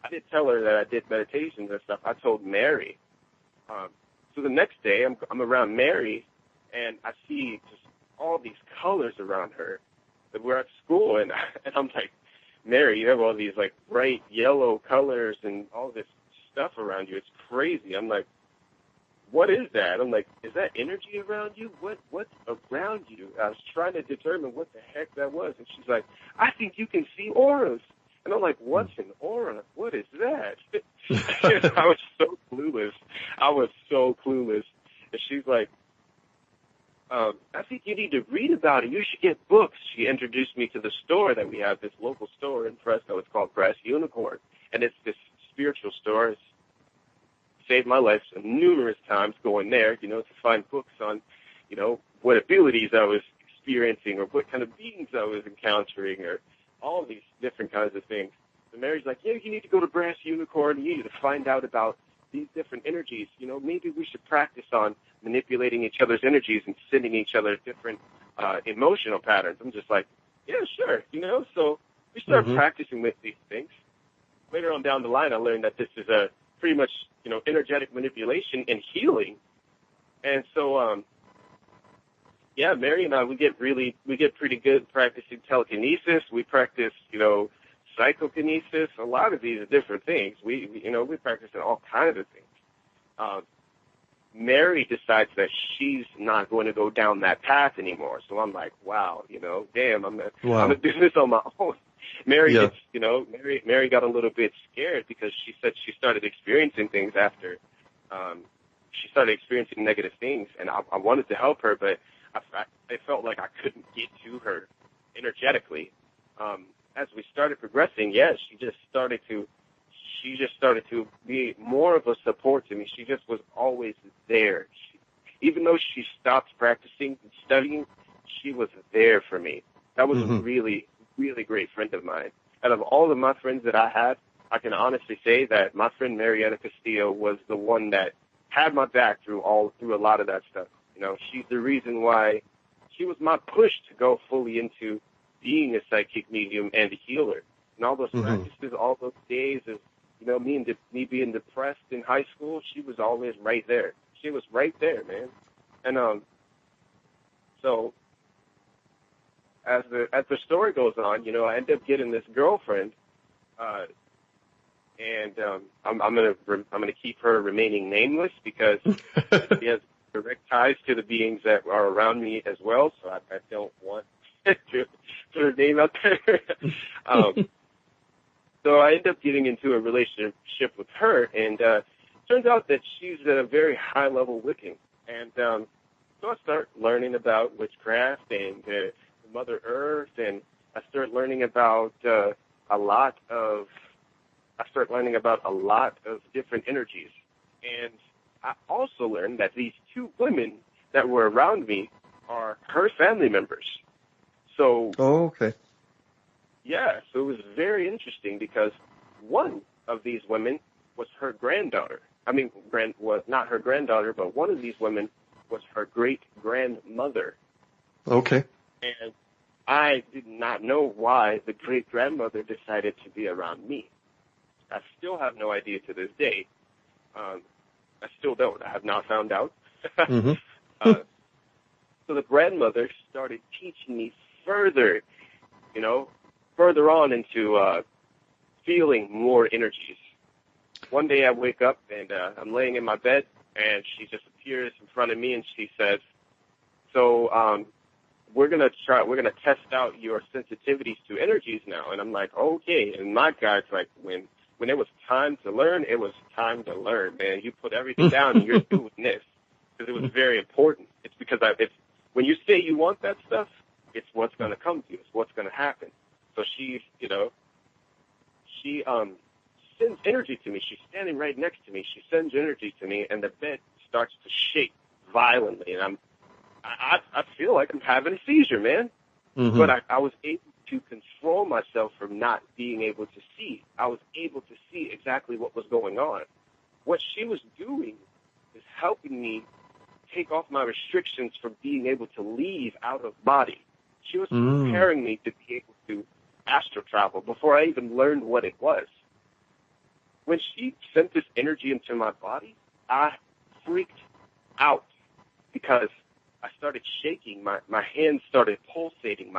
I did tell her that I did meditations and stuff. I told Mary. So the next day, I'm around Mary, and I see just all these colors around her. That we're at school, and I'm like, Mary, you have all these like bright yellow colors and all this stuff around you. It's crazy. I'm like, what is that? I'm like, is that energy around you? What's around you? I was trying to determine what the heck that was, and she's like, I think you can see auras. And I'm like, what's an aura? What is that? I was so clueless. And she's like, I think you need to read about it. You should get books. She introduced me to the store that we have, this local store in Fresno. It's called Brass Unicorn. And it's this spiritual store. It's saved my life numerous times going there, to find books on, what abilities I was experiencing or what kind of beings I was encountering or all these different kinds of things. And Mary's like, yeah, you need to go to Brass Unicorn. You need to find out about these different energies. Maybe we should practice on manipulating each other's energies and sending each other different emotional patterns. I'm just like, yeah, sure. So we start practicing with these things. Later on down the line, I learned that this is a pretty much, energetic manipulation and healing. And so, Mary and I, we get pretty good practicing telekinesis. We practice, psychokinesis, a lot of these different things. We practice all kinds of things. Mary decides that she's not going to go down that path anymore. So I'm like, wow, damn, I'm gonna do this on my own. Mary gets, Mary got a little bit scared because she said she started experiencing things after, she started experiencing negative things, and I wanted to help her, but I felt like I couldn't get to her energetically. As we started progressing, she just started to she just started to be more of a support to me. She just was always there. Even though she stopped practicing and studying, she was there for me. That was a really, really great friend of mine. Out of all of my friends that I had, I can honestly say that my friend Marietta Castillo was the one that had my back through a lot of that stuff. You know, she's the reason why she was my push to go fully into being a psychic medium and a healer. And all those practices, all those days of, you know, me being depressed in high school, she was always right there. She was right there, man. And so as the story goes on, you know, I end up getting this girlfriend, and I'm gonna keep her remaining nameless because she has direct ties to the beings that are around me as well. So I don't want to put her name out there. So I end up getting into a relationship with her, and turns out that she's a very high-level Wiccan. And so I start learning about witchcraft and Mother Earth, and I start learning about a lot of different energies. And I also learned that these two women that were around me are her family members. So, okay. Yeah, so it was very interesting because one of these women was her granddaughter. I mean, was not her granddaughter, but one of these women was her great-grandmother. Okay. And I did not know why the great-grandmother decided to be around me. I still have no idea to this day. I still don't. I have not found out. So the grandmother started teaching me further, you know, further on into feeling more energies. One day I wake up and I'm laying in my bed, and she just appears in front of me, and she says, "So we're gonna test out your sensitivities to energies now." And I'm like, "Okay." And my guy's like, when it was time to learn, it was time to learn, man. You put everything down and you're doing this because it was very important. It's because when you say you want that stuff, it's what's going to come to you. It's what's going to happen. So she sends energy to me. She's standing right next to me. She sends energy to me, and the bed starts to shake violently. And I feel like I'm having a seizure, man. But I was able to control myself from not being able to see. I was able to see exactly what was going on. What she was doing is helping me take off my restrictions from being able to leave out of body. She was preparing me to be able to astral travel before I even learned what it was. When she sent this energy into my body, I freaked out because I started shaking. My hands started pulsating.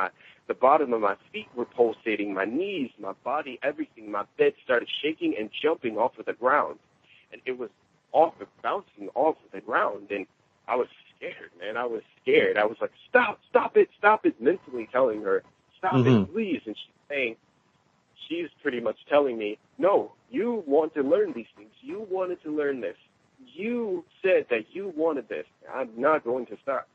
The bottom of my feet were pulsating. My knees, my body, everything. My bed started shaking and jumping off of the ground. And it was bouncing off of the ground. And I was scared, man. I was scared. I was like, stop it, mentally telling her, stop it, please. And she's pretty much telling me, no, you want to learn these things. You wanted to learn this. You said that you wanted this. I'm not going to stop.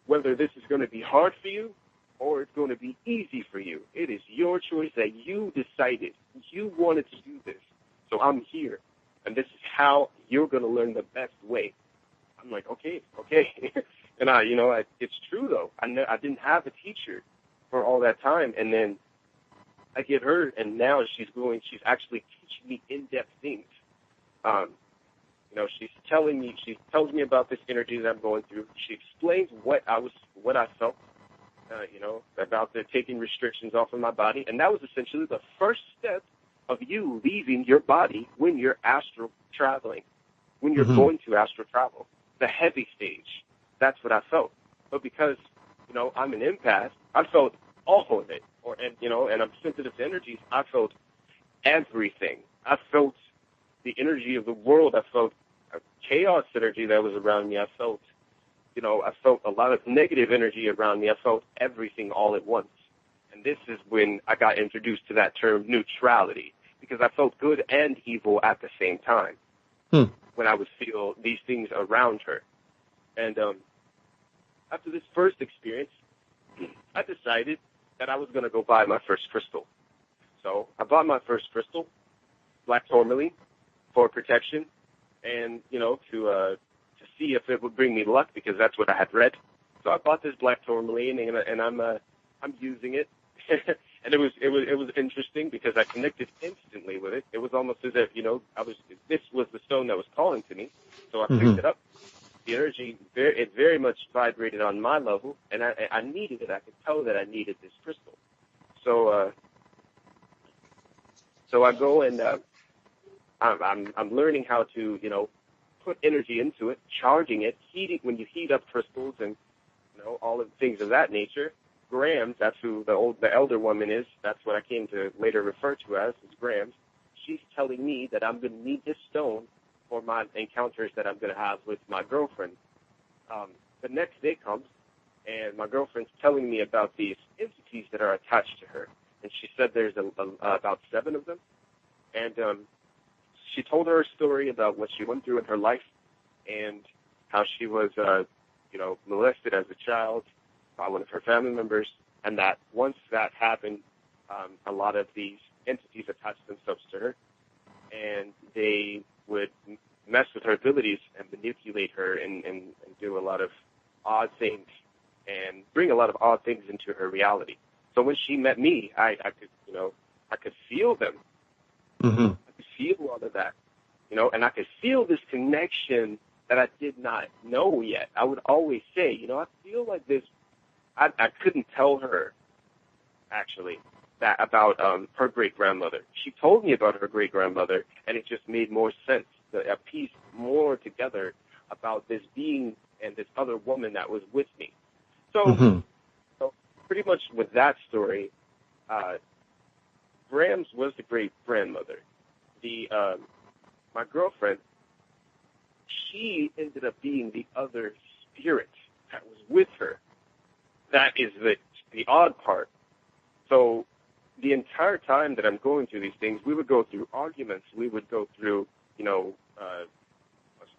Whether this is going to be hard for you or it's going to be easy for you, it is your choice that you decided. You wanted to do this. So I'm here. And this is how you're going to learn the best way. I'm like, okay. And it's true though. I didn't have a teacher for all that time. And then I get her, and now she's actually teaching me in-depth things. She tells me about this energy that I'm going through. She explains what I felt, about the taking restrictions off of my body. And that was essentially the first step of you leaving your body when you're astral traveling, when you're going to astral travel, the heavy stage. That's what I felt. But because, I'm an empath, I felt all of it. And I'm sensitive to energies. I felt everything. I felt the energy of the world. I felt chaos energy that was around me. I felt a lot of negative energy around me. I felt everything all at once. And this is when I got introduced to that term neutrality, because I felt good and evil at the same time when I would feel these things around her. And after this first experience, I decided that I was going to go buy my first crystal. So I bought my first crystal, black tourmaline for protection, and to see if it would bring me luck, because that's what I had read. So I bought this black tourmaline, and I'm using it, and it was interesting because I connected instantly with it. It was almost as if this was the stone that was calling to me. So I picked it up. The energy, it very much vibrated on my level, and I needed it. I could tell that I needed this crystal. So I go and I'm learning how to put energy into it, charging it, heating. When you heat up crystals and all of the things of that nature, Grams, that's who the elder woman is. That's what I came to later refer to as Grams. She's telling me that I'm going to need this stone for my encounters that I'm going to have with my girlfriend. The next day comes, and my girlfriend's telling me about these entities that are attached to her. And she said there's about 7 of them. And she told her story about what she went through in her life and how she was, molested as a child by one of her family members, and that once that happened, a lot of these entities attached themselves to her, and they would mess with her abilities and manipulate her and do a lot of odd things and bring a lot of odd things into her reality. So when she met me, I could feel them. Mm-hmm. I could feel all of that, and I could feel this connection that I did not know yet. I would always say, I feel like this. I couldn't tell her, actually, that about her great-grandmother. She told me about her great-grandmother, and it just made more sense, a piece more together about this being and this other woman that was with me. So, so pretty much with that story, Grams was the great-grandmother. My girlfriend, she ended up being the other spirit that was with her. That is the odd part. So the entire time that I'm going through these things, we would go through arguments. We would go through,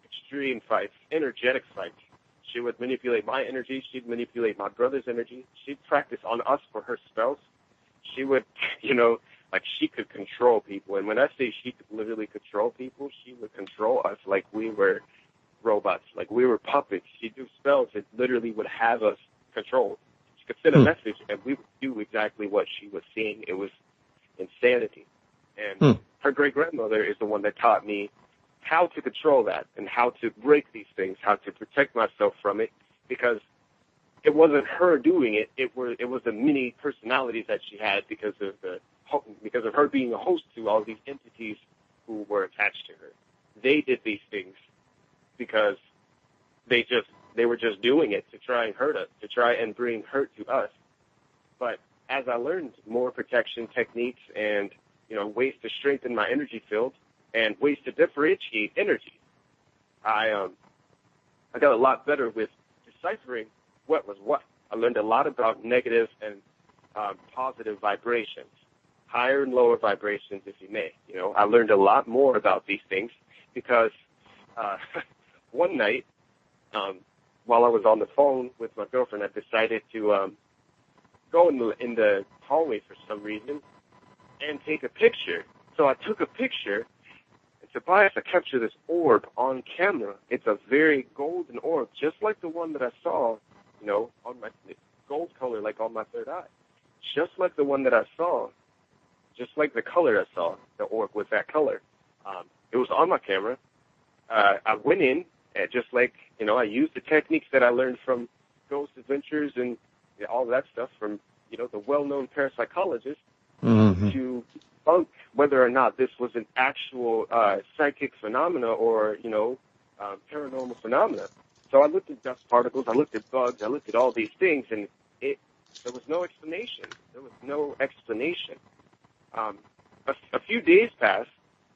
extreme fights, energetic fights. She would manipulate my energy. She'd manipulate my brother's energy. She'd practice on us for her spells. She would, she could control people. And when I say she could literally control people, she would control us like we were robots, like we were puppets. She'd do spells that literally would have us controlled. She could send a message, and we would do exactly what she was saying. It was insanity. And her great-grandmother is the one that taught me how to control that and how to break these things, how to protect myself from it, because it wasn't her doing it. It was the many personalities that she had because of her being a host to all these entities who were attached to her. They did these things because they were just doing it to try and hurt us, to try and bring hurt to us. But as I learned more protection techniques and ways to strengthen my energy field and ways to differentiate energy, I got a lot better with deciphering what was what. I learned a lot about negative and positive vibrations, higher and lower vibrations, if you may. I learned a lot more about these things because one night, while I was on the phone with my girlfriend, I decided to go in the hallway for some reason and take a picture. So I took a picture, and Tobias, I captured this orb on camera. It's a very golden orb, just like the one that I saw, on my gold color, like on my third eye. Just like the one that I saw, just like the color I saw, the orb with that color. It was on my camera. I went in, and just like, I used the techniques that I learned from Ghost Adventures and all that stuff from, the well-known parapsychologist to debunk whether or not this was an actual psychic phenomena or, paranormal phenomena. So I looked at dust particles, I looked at bugs, I looked at all these things, and there was no explanation. There was no explanation. A few days passed,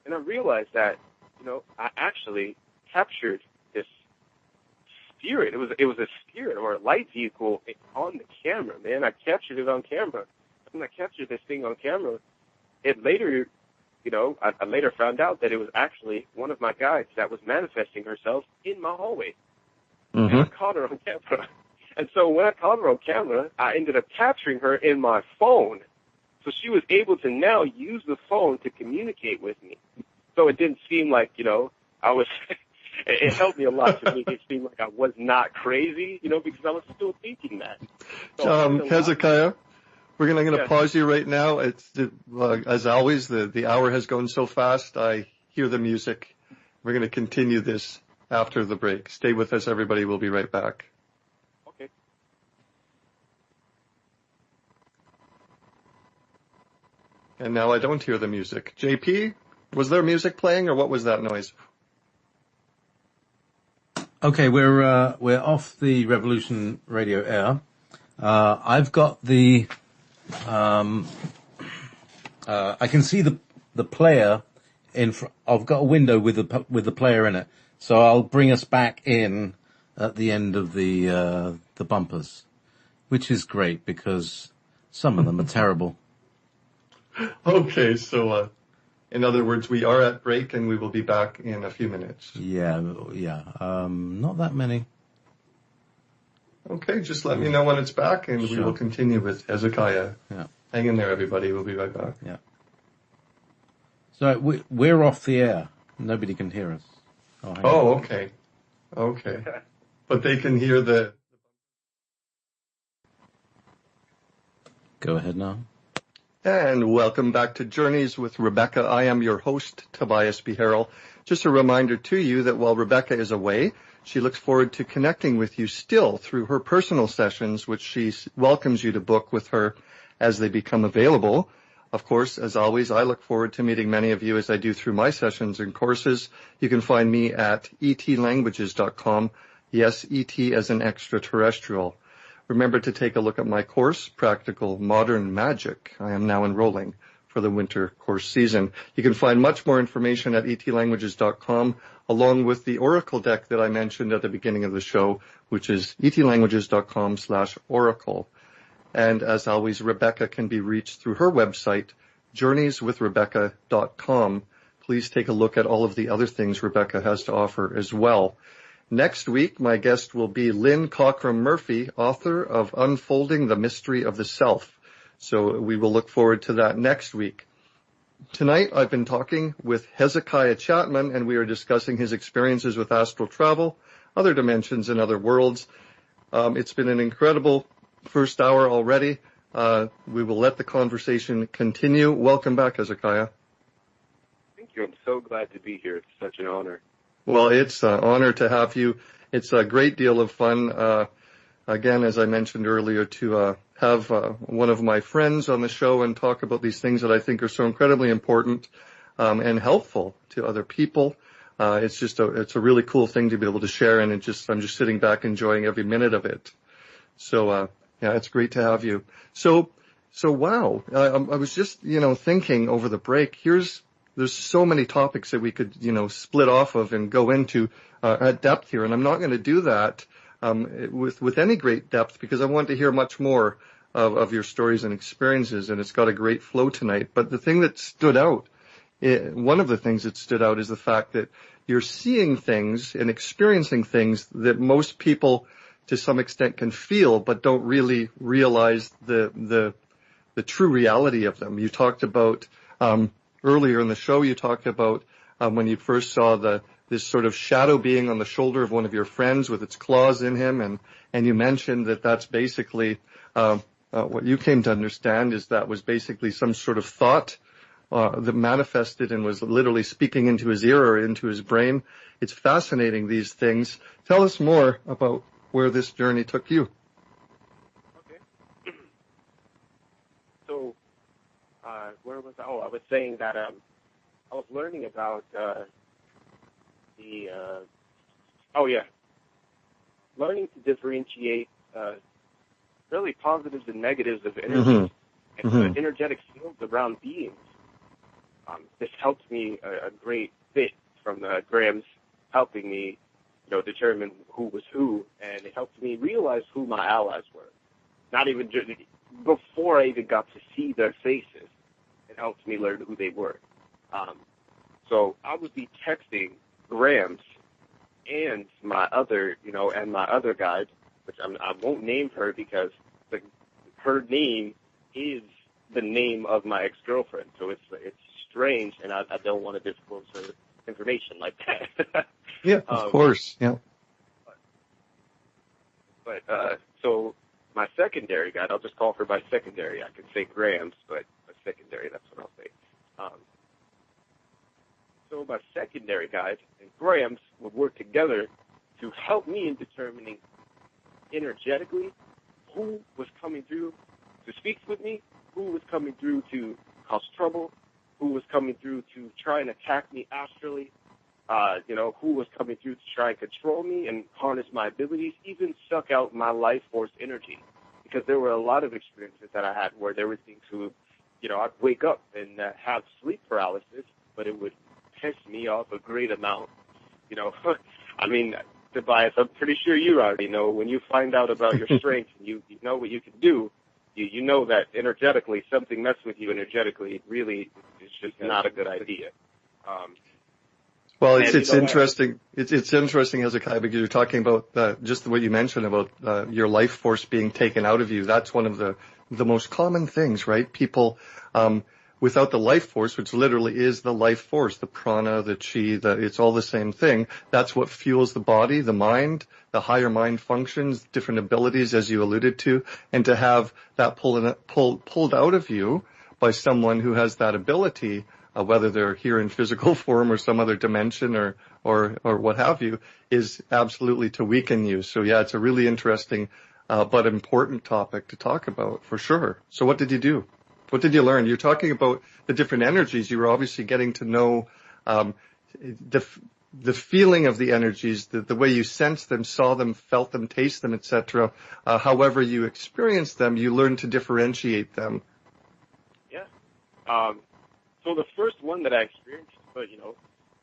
and I realized that, I actually captured this spirit. It was a spirit or a light vehicle on the camera, man. I captured it on camera. When I captured this thing on camera, it later, I later found out that it was actually one of my guides that was manifesting herself in my hallway. And I caught her on camera. And so when I caught her on camera, I ended up capturing her in my phone. So she was able to now use the phone to communicate with me. So it didn't seem like, I was, it helped me a lot to make it seem like I was not crazy, because I was still thinking that. So Hezekiah, we're going to Yeah. pause you right now. It's as always, the hour has gone so fast. I hear the music. We're going to continue this after the break. Stay with us, everybody. We'll be right back. Okay. And now I don't hear the music. JP, was there music playing, or what was that noise? Okay, we're off the Revolution Radio air. I've got the I can see the player I've got a window with the player in it, so I'll bring us back in at the end of the bumpers, which is great because some of them are terrible. Okay, so in other words, we are at break, and we will be back in a few minutes. Yeah, not that many. Okay, just let me know when it's back, and we will continue with Hezekiah. Yeah. Hang in there, everybody. We'll be right back. Yeah. So we're off the air. Nobody can hear us. Oh, okay. Okay. But they can hear the... Go ahead now. And welcome back to Journeys with Rebecca. I am your host, Tobias B. Harrell. Just a reminder to you that while Rebecca is away, she looks forward to connecting with you still through her personal sessions, which she welcomes you to book with her as they become available. Of course, as always, I look forward to meeting many of you as I do through my sessions and courses. You can find me at etlanguages.com. Yes, ET as an extraterrestrial. Remember to take a look at my course, Practical Modern Magic. I am now enrolling for the winter course season. You can find much more information at etlanguages.com, along with the Oracle deck that I mentioned at the beginning of the show, which is etlanguages.com/oracle. And as always, Rebecca can be reached through her website, journeyswithrebecca.com. Please take a look at all of the other things Rebecca has to offer as well. Next week, my guest will be Lynn Cockram Murphy, author of Unfolding the Mystery of the Self. So we will look forward to that next week. Tonight, I've been talking with Hezekiah Chapman, and we are discussing his experiences with astral travel, other dimensions, and other worlds. It's been an incredible first hour already. We will let the conversation continue. Welcome back, Hezekiah. Thank you. I'm so glad to be here. It's such an honor. Well, it's an honor to have you. It's a great deal of fun, again, as I mentioned earlier, to have one of my friends on the show and talk about these things that I think are so incredibly important and helpful to other people. It's a really cool thing to be able to share, and I'm just sitting back enjoying every minute of it. So, yeah, it's great to have you. So wow, I was just, thinking over the break, there's so many topics that we could, split off of and go into at depth here. And I'm not going to do that with any great depth because I want to hear much more of your stories and experiences. And it's got a great flow tonight. But the thing that stood out, one of the things that stood out is the fact that you're seeing things and experiencing things that most people to some extent can feel, but don't really realize the true reality of them. You talked about, earlier in the show, you talked about when you first saw this sort of shadow being on the shoulder of one of your friends with its claws in him, and you mentioned that that's basically what you came to understand is that was basically some sort of thought that manifested and was literally speaking into his ear or into his brain. It's fascinating, these things. Tell us more about where this journey took you. Okay. So, where was I? Oh, I was saying that I was learning about learning to differentiate really positives and negatives of energy and the energetic fields around beings. This helped me a great bit from Graham's helping me, determine who was who, and it helped me realize who my allies were. Not even before I even got to see their faces, it helped me learn who they were. So I would be texting Graham's and my other, and my other guide, which I won't name her because her name is the name of my ex-girlfriend. So it's strange, and I don't want to disclose her information like that. Yeah, of course. Yeah. But so my secondary guide, I'll just call her my secondary. I could say Grams, but my secondary, that's what I'll say. So my secondary guide and Grams would work together to help me in determining energetically who was coming through to speak with me, who was coming through to cause trouble, who was coming through to try and attack me astrally, who was coming through to try and control me and harness my abilities, even suck out my life force energy. Because there were a lot of experiences that I had where there were things who, I'd wake up and have sleep paralysis, but it would piss me off a great amount. I mean, Tobias, I'm pretty sure you already know when you find out about your strengths and you know what you can do, you know that energetically something messed with you energetically. It really is just not a good idea. Well, it's interesting. It's interesting, Hezekiah, because you're talking about just what you mentioned about your life force being taken out of you. That's one of the most common things, right? People without the life force, which literally is the life force, the prana, the chi, it's all the same thing. That's what fuels the body, the mind, the higher mind functions, different abilities, as you alluded to, and to have that pulled out of you by someone who has that ability, whether they're here in physical form or some other dimension or what have you, is absolutely to weaken you. So yeah, it's a really interesting but important topic to talk about for sure. So what did you do? What did you learn? You're talking about the different energies. You were obviously getting to know the feeling of the energies, the way you sensed them, saw them, felt them, taste them, etc. However you experienced them, you learned to differentiate them. Yeah. So the first one that I experienced,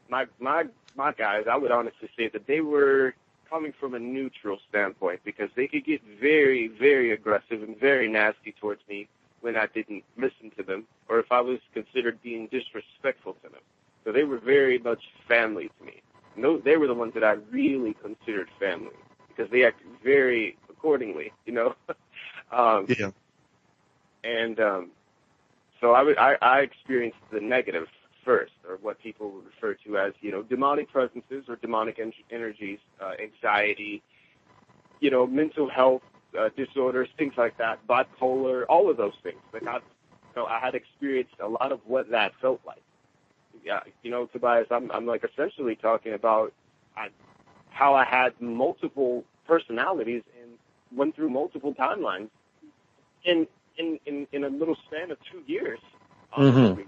my guys, I would honestly say that they were coming from a neutral standpoint because they could get very, very aggressive and very nasty towards me when I didn't listen to them or if I was considered being disrespectful to them. So they were very much family to me. And they were the ones that I really considered family because they acted very accordingly, Yeah. And so I experienced the negative first, or what people would refer to as, demonic presences or demonic energies, anxiety, mental health disorders, things like that, bipolar, all of those things. Like I had experienced a lot of what that felt like. Yeah, Tobias, I'm like essentially talking about how I had multiple personalities and went through multiple timelines in a little span of 2 years, honestly,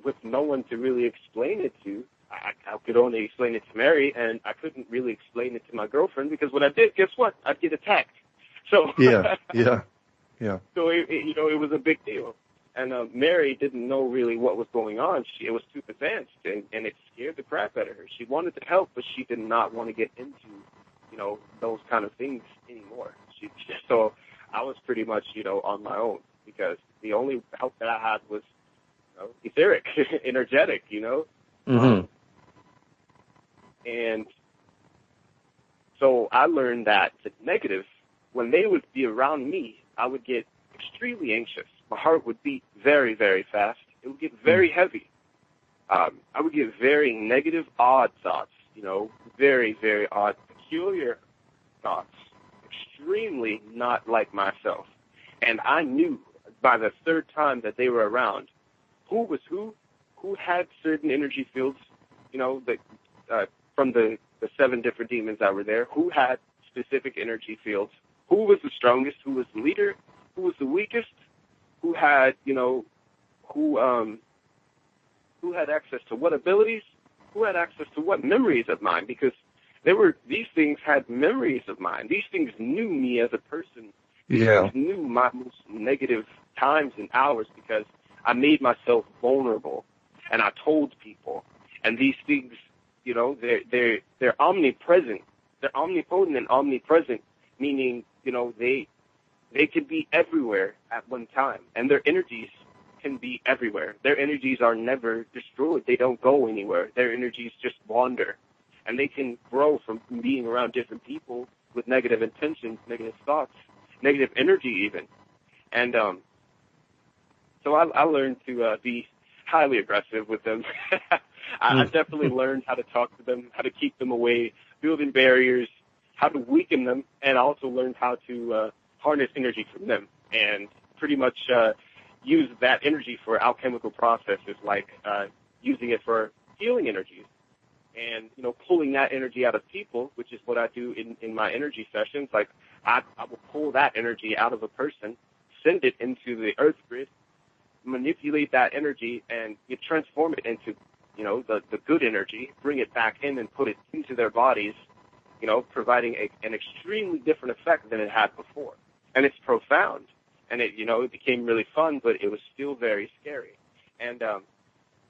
with no one to really explain it to. I could only explain it to Mary, and I couldn't really explain it to my girlfriend because when I did, guess what? I'd get attacked. So yeah. So it was a big deal, and Mary didn't know really what was going on. It was too advanced, and it scared the crap out of her. She wanted to help, but she did not want to get into those kind of things anymore. So I was pretty much on my own because the only help that I had was etheric, energetic, And so I learned that the negative, when they would be around me, I would get extremely anxious. My heart would beat very, very fast. It would get very heavy. I would get very negative, odd thoughts, very, very odd, peculiar thoughts, extremely not like myself. And I knew by the third time that they were around who was who had certain energy fields, from the 7 different demons that were there, who had specific energy fields, who was the strongest, who was the leader, who was the weakest, who had, who had access to what abilities, who had access to what memories of mine, because these things had memories of mine. These things knew me as a person. These things knew my most negative times and hours because I made myself vulnerable and I told people. And these things, they're omnipresent. They're omnipotent and omnipresent, meaning, they can be everywhere at one time. And their energies can be everywhere. Their energies are never destroyed. They don't go anywhere. Their energies just wander. And they can grow from being around different people with negative intentions, negative thoughts, negative energy even. And So I learned to be highly aggressive with them. I definitely learned how to talk to them, how to keep them away, building barriers, how to weaken them, and I also learned how to harness energy from them and pretty much use that energy for alchemical processes, like using it for healing energies and, pulling that energy out of people, which is what I do in my energy sessions. Like I will pull that energy out of a person, send it into the earth grid, manipulate that energy, and you transform it into, the good energy, bring it back in and put it into their bodies, providing an extremely different effect than it had before. And it's profound. And it became really fun, but it was still very scary. And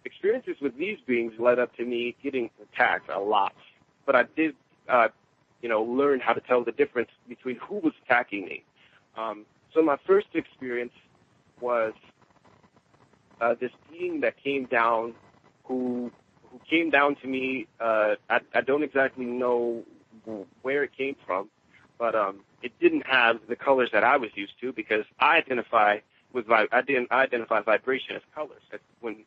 experiences with these beings led up to me getting attacked a lot. But I did, learn how to tell the difference between who was attacking me. So my first experience was this being that came down, who came down to me. I don't exactly know where it came from, but it didn't have the colors that I was used to, because I identify vibration as colors. That's when,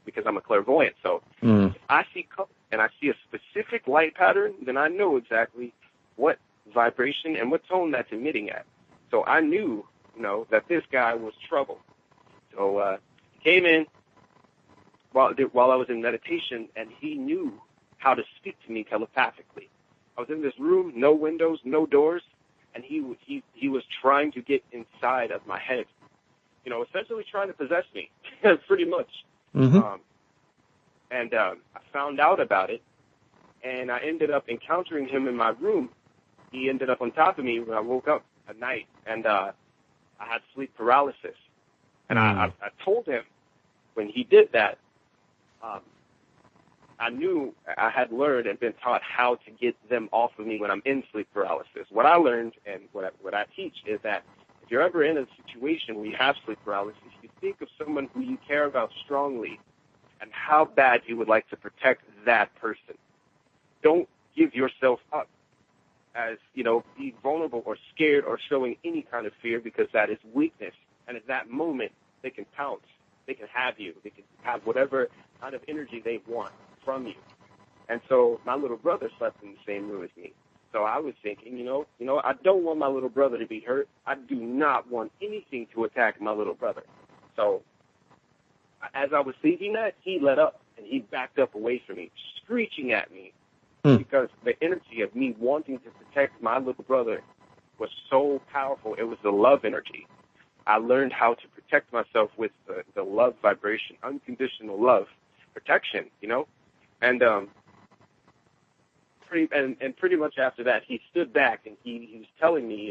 because I'm a clairvoyant. So if I see color and I see a specific light pattern, then I know exactly what vibration and what tone that's emitting at. So I knew, that this guy was trouble. So he came in while I was in meditation, and he knew how to speak to me telepathically. I was in this room, no windows, no doors, and he was trying to get inside of my head, essentially trying to possess me, pretty much. Mm-hmm. I found out about it, and I ended up encountering him in my room. He ended up on top of me when I woke up at night, and I had sleep paralysis. And I told him when he did that, I knew I had learned and been taught how to get them off of me when I'm in sleep paralysis. What I learned and what I teach is that if you're ever in a situation where you have sleep paralysis, you think of someone who you care about strongly and how bad you would like to protect that person. Don't give yourself up as, be vulnerable or scared or showing any kind of fear, because that is weakness. And at that moment, they can pounce. They can have you. They can have whatever kind of energy they want from you. And so my little brother slept in the same room as me. So I was thinking, I don't want my little brother to be hurt. I do not want anything to attack my little brother. So as I was thinking that, he let up and he backed up away from me, screeching at me, because the energy of me wanting to protect my little brother was so powerful. It was the love energy. I learned how to protect myself with the love vibration, unconditional love, protection, and pretty much after that, he stood back and he was telling me,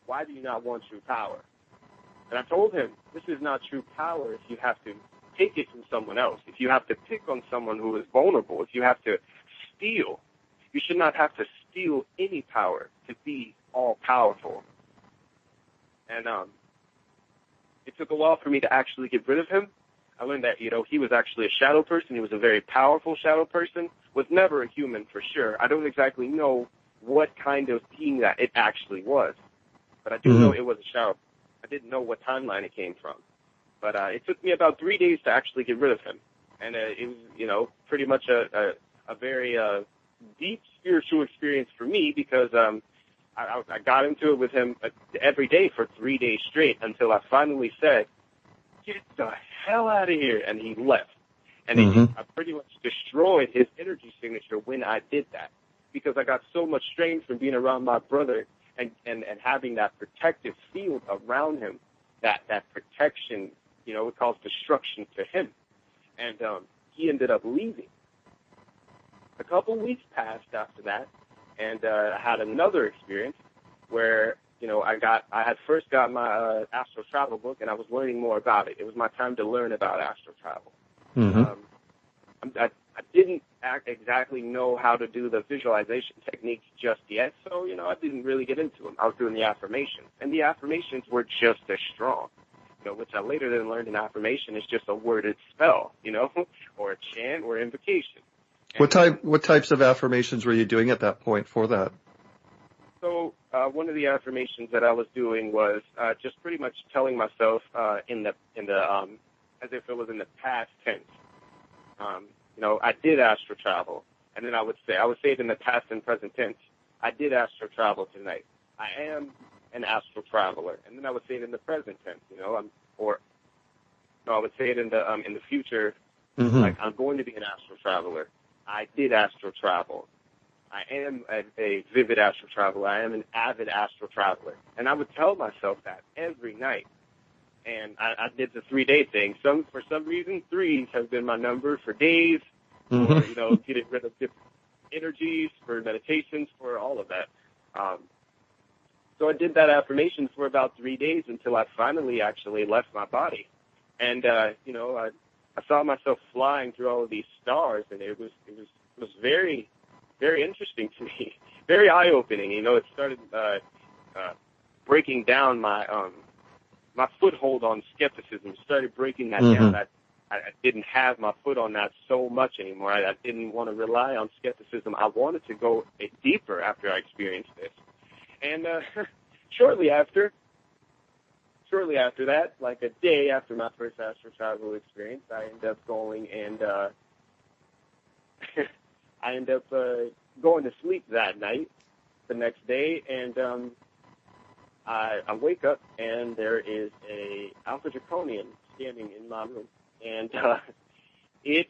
why do you not want true power? And I told him, this is not true power if you have to take it from someone else, if you have to pick on someone who is vulnerable, if you have to steal. You should not have to steal any power to be all-powerful. And it took a while for me to actually get rid of him. I learned that, he was actually a shadow person. He was a very powerful shadow person, was never a human for sure. I don't exactly know what kind of being that it actually was, but I do know it was a shadow. I didn't know what timeline it came from. But it took me about 3 days to actually get rid of him. And it was, pretty much a very deep spiritual experience for me, because I got into it with him every day for 3 days straight until I finally said, get the hell out of here, and he left. And I pretty much destroyed his energy signature when I did that, because I got so much strain from being around my brother and having that protective field around him, that protection, it caused destruction to him. And he ended up leaving. A couple weeks passed after that, and I had another experience where, I had first got my astral travel book, and I was learning more about it. It was my time to learn about astral travel. I didn't exactly know how to do the visualization techniques just yet, so, I didn't really get into them. I was doing the affirmations, and the affirmations were just as strong, which I later then learned an affirmation is just a worded spell, or a chant or invocation. What types of affirmations were you doing at that point for that? So one of the affirmations that I was doing was just pretty much telling myself in the as if it was in the past tense. I did astral travel, and then I would say it in the past and present tense. I did astral travel tonight. I am an astral traveler, and then I would say it in the present tense. I would say it in the future, like I'm going to be an astral traveler. I did astral travel. I am a vivid astral traveler. I am an avid astral traveler, and I would tell myself that every night. And I did the 3-day thing. For some reason, 3s have been my number for days, for, getting rid of different energies, for meditations, for all of that. So I did that affirmation for about 3 days until I finally actually left my body. And, I saw myself flying through all of these stars, and it was very, very interesting to me, very eye-opening. It started breaking down my foothold on skepticism, started breaking that down. I didn't have my foot on that so much anymore. I didn't want to rely on skepticism. I wanted to go deeper after I experienced this. And shortly after that, like a day after my first astral travel experience, I ended up going and going to sleep that night, the next day, and I wake up and there is a Alpha Draconian standing in my room, and it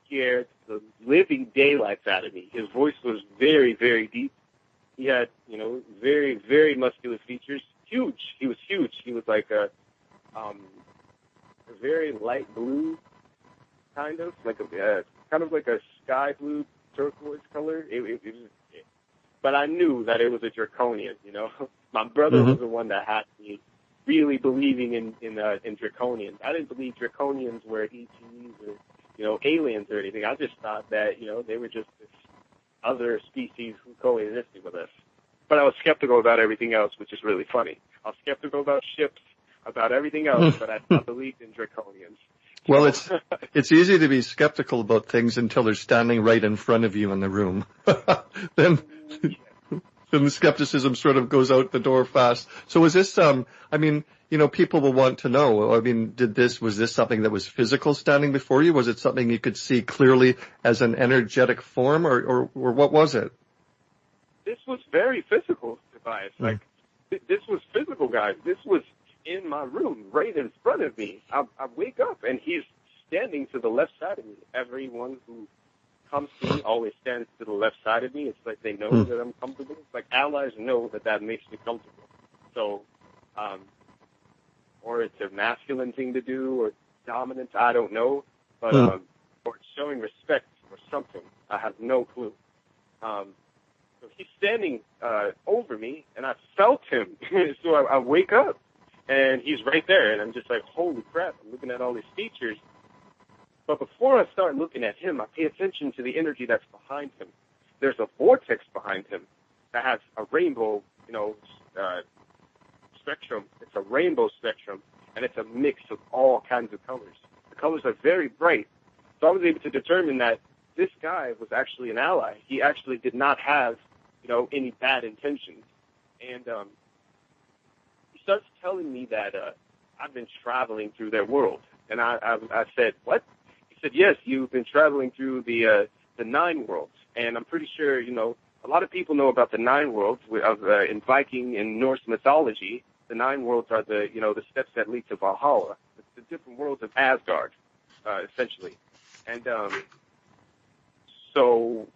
scared the living daylights out of me. His voice was very, very deep. He had, very, very muscular features. Huge. He was huge. He was like a very light blue, kind of like a sky blue turquoise color. But I knew that it was a Draconian. My brother was the one that had me really believing in Draconians. I didn't believe Draconians were ETs or aliens or anything. I just thought that they were just this other species who coexisted with us. But I was skeptical about everything else, which is really funny. I was skeptical about ships, about everything else, but I believed in Draconians. Well, it's easy to be skeptical about things until they're standing right in front of you in the room. Then the skepticism sort of goes out the door fast. So was this, people will want to know, was this something that was physical standing before you? Was it something you could see clearly as an energetic form, or what was it? This was very physical, Tobias. This was physical, guys. This was in my room, right in front of me. I wake up, and he's standing to the left side of me. Everyone who comes to me always stands to the left side of me. It's like they know that I'm comfortable. It's like allies know that makes me comfortable. So, or it's a masculine thing to do, or dominance, I don't know. But, or it's showing respect or something. I have no clue. So he's standing over me, and I felt him. So I wake up, and he's right there, and I'm just like, holy crap, I'm looking at all these features. But before I start looking at him, I pay attention to the energy that's behind him. There's a vortex behind him that has a rainbow, spectrum. It's a rainbow spectrum, and it's a mix of all kinds of colors. The colors are very bright. So I was able to determine that this guy was actually an ally. He actually did not have, any bad intentions. And he starts telling me that I've been traveling through their world. And I said, what? He said, yes, you've been traveling through the 9 worlds. And I'm pretty sure, a lot of people know about the 9 worlds in Viking and Norse mythology. The 9 worlds are the steps that lead to Valhalla, the different worlds of Asgard, essentially. And so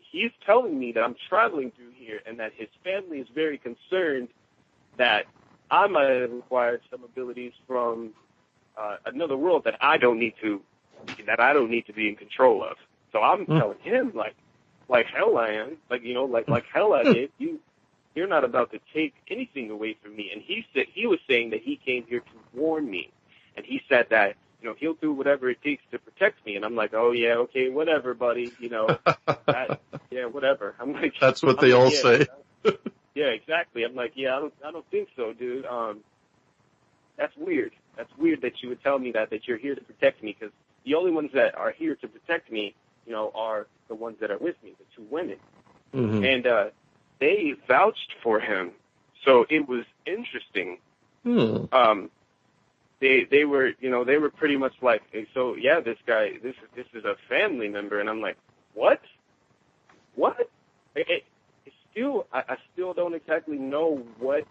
he's telling me that I'm traveling through here and that his family is very concerned that I might have acquired some abilities from another world that I don't need to be in control of. So I'm telling him like hell I am, like hell I did. You're not about to take anything away from me. And he was saying that he came here to warn me, and he said that he'll do whatever it takes to protect me. And I'm like, oh yeah, okay, whatever, buddy. Yeah, whatever. I'm like, that's what they all say. Yeah, exactly. I'm like, yeah, I don't think so, dude. That's weird. That's weird that you would tell me that you're here to protect me, because the only ones that are here to protect me, are the ones that are with me, the 2 women. Mm-hmm. And they vouched for him. So it was interesting. they were, they were pretty much like, hey, so yeah, this is a family member. And I'm like, what? I still don't exactly know what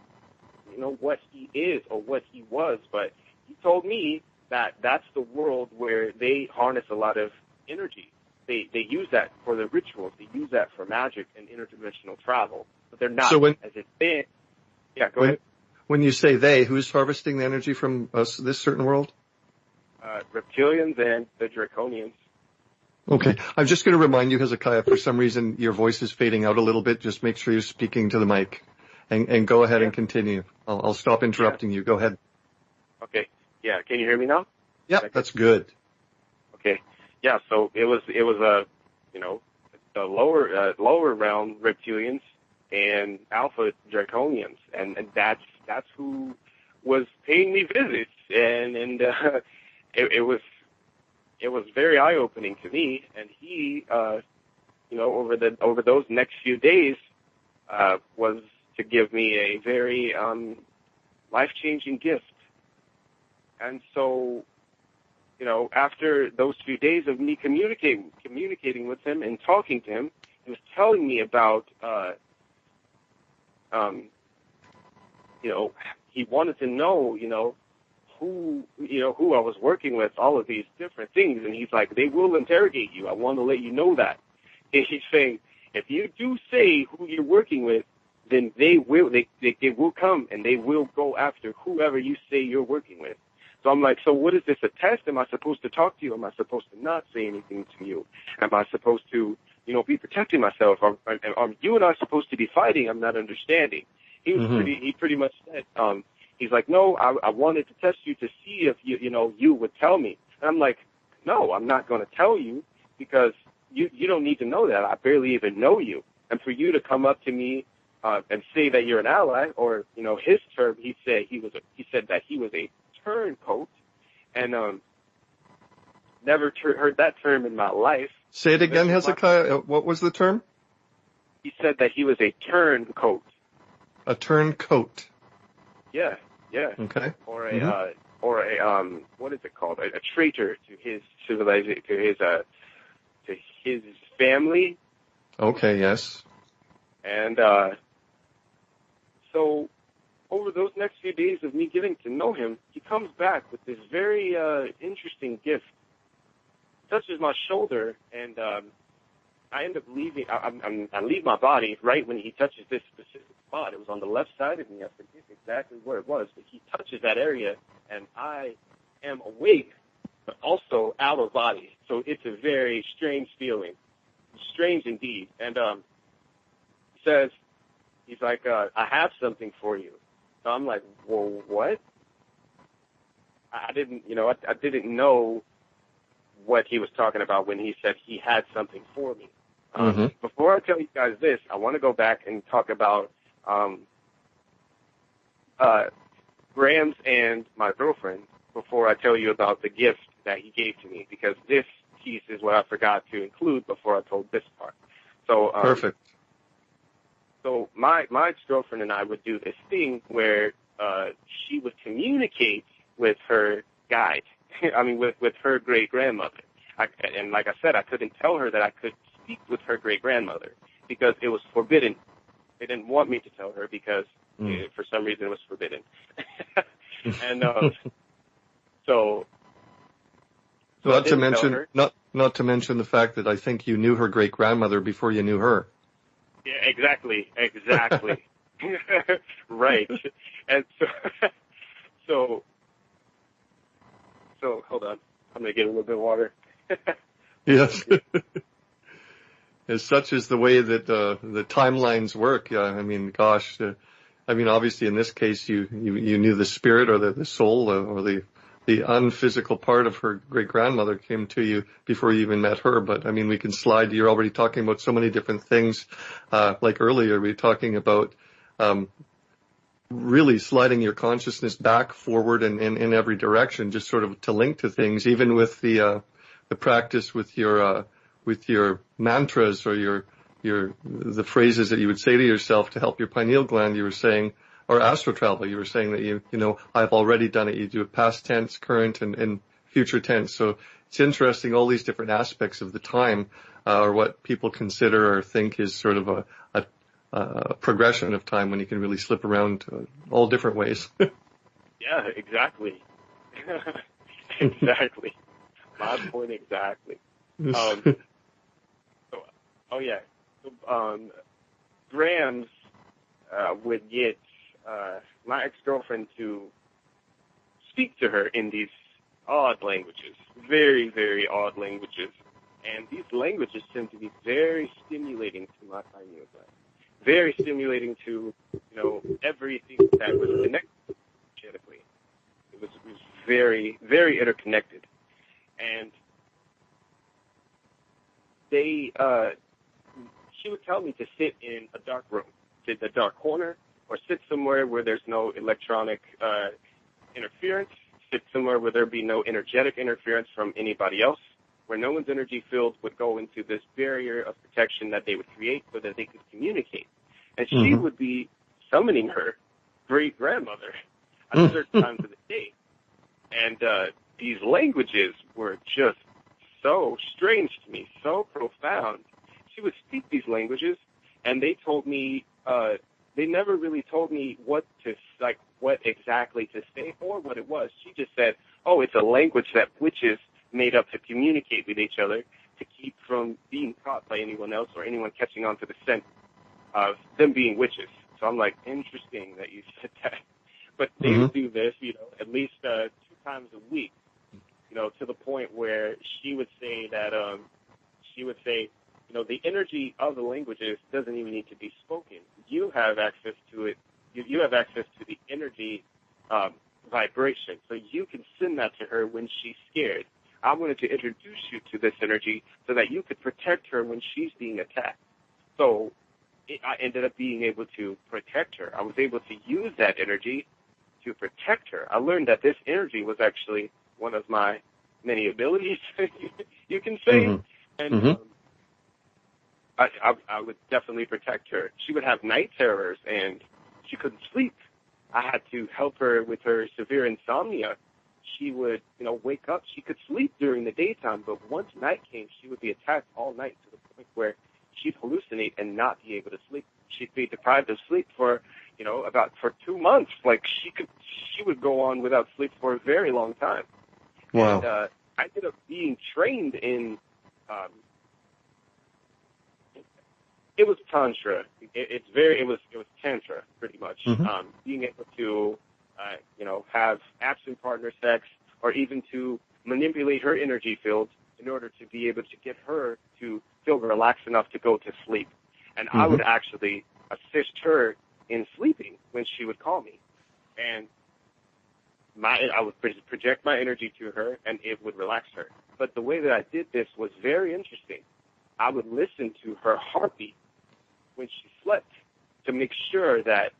he is or what he was, but he told me that that's the world where they harness a lot of energy. They use that for their rituals. They use that for magic and interdimensional travel. But they're not as if they. Yeah, go ahead. When you say they, who's harvesting the energy from this certain world? Reptilians and the Draconians. Okay. I'm just going to remind you, Hezekiah, for some reason your voice is fading out a little bit. Just make sure you're speaking to the mic. And go ahead and continue. I'll stop interrupting you. Go ahead. Okay. Yeah. Can you hear me now? Yeah, that's good. Okay. Yeah. So it was the lower realm reptilians and alpha draconians, and that's who was paying me visits, and it was very eye opening to me, and he over those next few days was to give me a very life-changing gift. And so, after those few days of me communicating with him and talking to him, he was telling me about, he wanted to know, who I was working with, all of these different things. And he's like, they will interrogate you. I want to let you know that. And he's saying, if you do say who you're working with, then they will come and they will go after whoever you say you're working with. So I'm like, so what is this, a test? Am I supposed to talk to you? Am I supposed to not say anything to you? Am I supposed to, be protecting myself? Are you and I supposed to be fighting? I'm not understanding. He pretty much said, he's like, no, I wanted to test you to see if you would tell me. And I'm like, no, I'm not going to tell you because you don't need to know that. I barely even know you. And for you to come up to me and say that you're an ally, or his term, he said that he was a turncoat, and never heard that term in my life. Say it again, Hezekiah. What was the term? He said that he was a turncoat. A turncoat. Yeah. Okay. Or a what is it called? A traitor to his civilization, to his family. Okay. Yes. And so over those next few days of me getting to know him, he comes back with this very interesting gift. Touches my shoulder, and I end up leaving. I leave my body right when he touches this specific spot. It was on the left side of me. I forget exactly where it was, but he touches that area, and I am awake, but also out of body. So it's a very strange feeling. Strange indeed. And he says, he's like, I have something for you. So I'm like, well, what? I didn't know what he was talking about when he said he had something for me. Before I tell you guys this, I want to go back and talk about Grams and my girlfriend before I tell you about the gift that he gave to me, because this piece is what I forgot to include before I told this part. So perfect. So my ex-girlfriend and I would do this thing where she would communicate with her guide. I mean, with her great-grandmother. And like I said, I couldn't tell her that I could speak with her great-grandmother because it was forbidden. They didn't want me to tell her because for some reason it was forbidden. And so not to mention the fact that I think you knew her great-grandmother before you knew her. Yeah, exactly. Right. And so hold on. I'm going to get a little bit of water. Yes. As such is the way that the timelines work. Yeah, I mean, gosh. Obviously in this case you knew the spirit or the soul or the unphysical part of her great-grandmother came to you before you even met her. But, we can slide. You're already talking about so many different things. Like earlier, we were talking about really sliding your consciousness back, forward, and in every direction, just sort of to link to things, even with the practice with your mantras or the phrases that you would say to yourself to help your pineal gland. You were saying or astral travel. You were saying that you know, I've already done it. You do it past tense, current, and future tense. So it's interesting, all these different aspects of the time, or what people consider or think is sort of a progression of time when you can really slip around all different ways. Yeah, exactly. Exactly. My point exactly. So, oh yeah. Grams would get my ex-girlfriend to speak to her in these odd languages, very, very odd languages. And these languages tend to be very stimulating to my pineal gland, very stimulating to, you know, everything that was connected energetically. It was very, very interconnected. And they, she would tell me to sit in a dark room, sit in a dark corner, or sit somewhere where there's no electronic interference, sit somewhere where there be no energetic interference from anybody else, where no one's energy field would go into this barrier of protection that they would create so that they could communicate. And she would be summoning her great-grandmother at certain times of the day. And these languages were just so strange to me, so profound. She would speak these languages, and they told me, they never really told me what exactly to say or what it was. She just said, oh, it's a language that witches made up to communicate with each other to keep from being caught by anyone else or anyone catching on to the scent of them being witches. So I'm like, interesting that you said that. But they would do this, you know, at least 2 times a week, you know, to the point where she would say that, you know, the energy of the languages doesn't even need to be spoken. You have access to it. You have access to the energy vibration. So you can send that to her when she's scared. I wanted to introduce you to this energy so that you could protect her when she's being attacked. So I ended up being able to protect her. I was able to use that energy to protect her. I learned that this energy was actually one of my many abilities, you can say. And I would definitely protect her. She would have night terrors, and she couldn't sleep. I had to help her with her severe insomnia. She would, you know, wake up. She could sleep during the daytime, but once night came, she would be attacked all night to the point where she'd hallucinate and not be able to sleep. She'd be deprived of sleep for, you know, for 2 months. Like she would go on without sleep for a very long time. Wow. And I ended up being trained in, it was tantra. It was tantra pretty much. Being able to, you know, have absent partner sex, or even to manipulate her energy field in order to be able to get her to feel relaxed enough to go to sleep. And I would actually assist her in sleeping when she would call me. And I would project my energy to her, and it would relax her. But the way that I did this was very interesting. I would listen to her heartbeat when she slept to make sure that,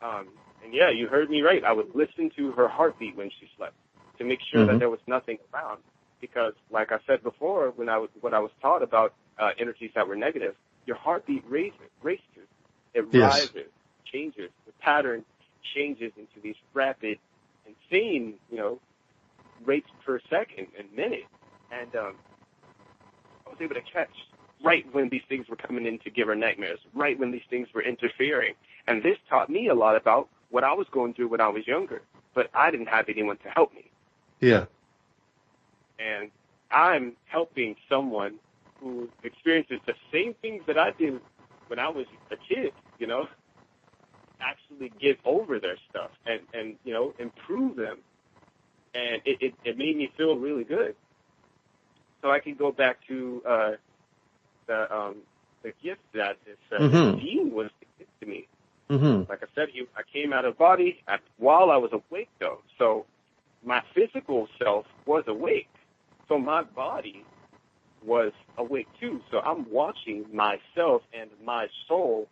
and yeah, you heard me right. I would listen to her heartbeat when she slept to make sure that there was nothing around. Because, like I said before, what I was taught about energies that were negative, your heartbeat races. It rises, changes. The pattern changes into these rapid, insane, you know, rates per second and minute. And I was able to catch right when these things were coming in to give her nightmares, right when these things were interfering. And this taught me a lot about what I was going through when I was younger, but I didn't have anyone to help me. Yeah. And I'm helping someone who experiences the same things that I did when I was a kid, you know, actually get over their stuff and you know, improve them. And it made me feel really good. So I can go back to the gift that this Dean was giving to me. Like I said, I came out of body while I was awake, though. So my physical self was awake. So my body was awake, too. So I'm watching myself and my soul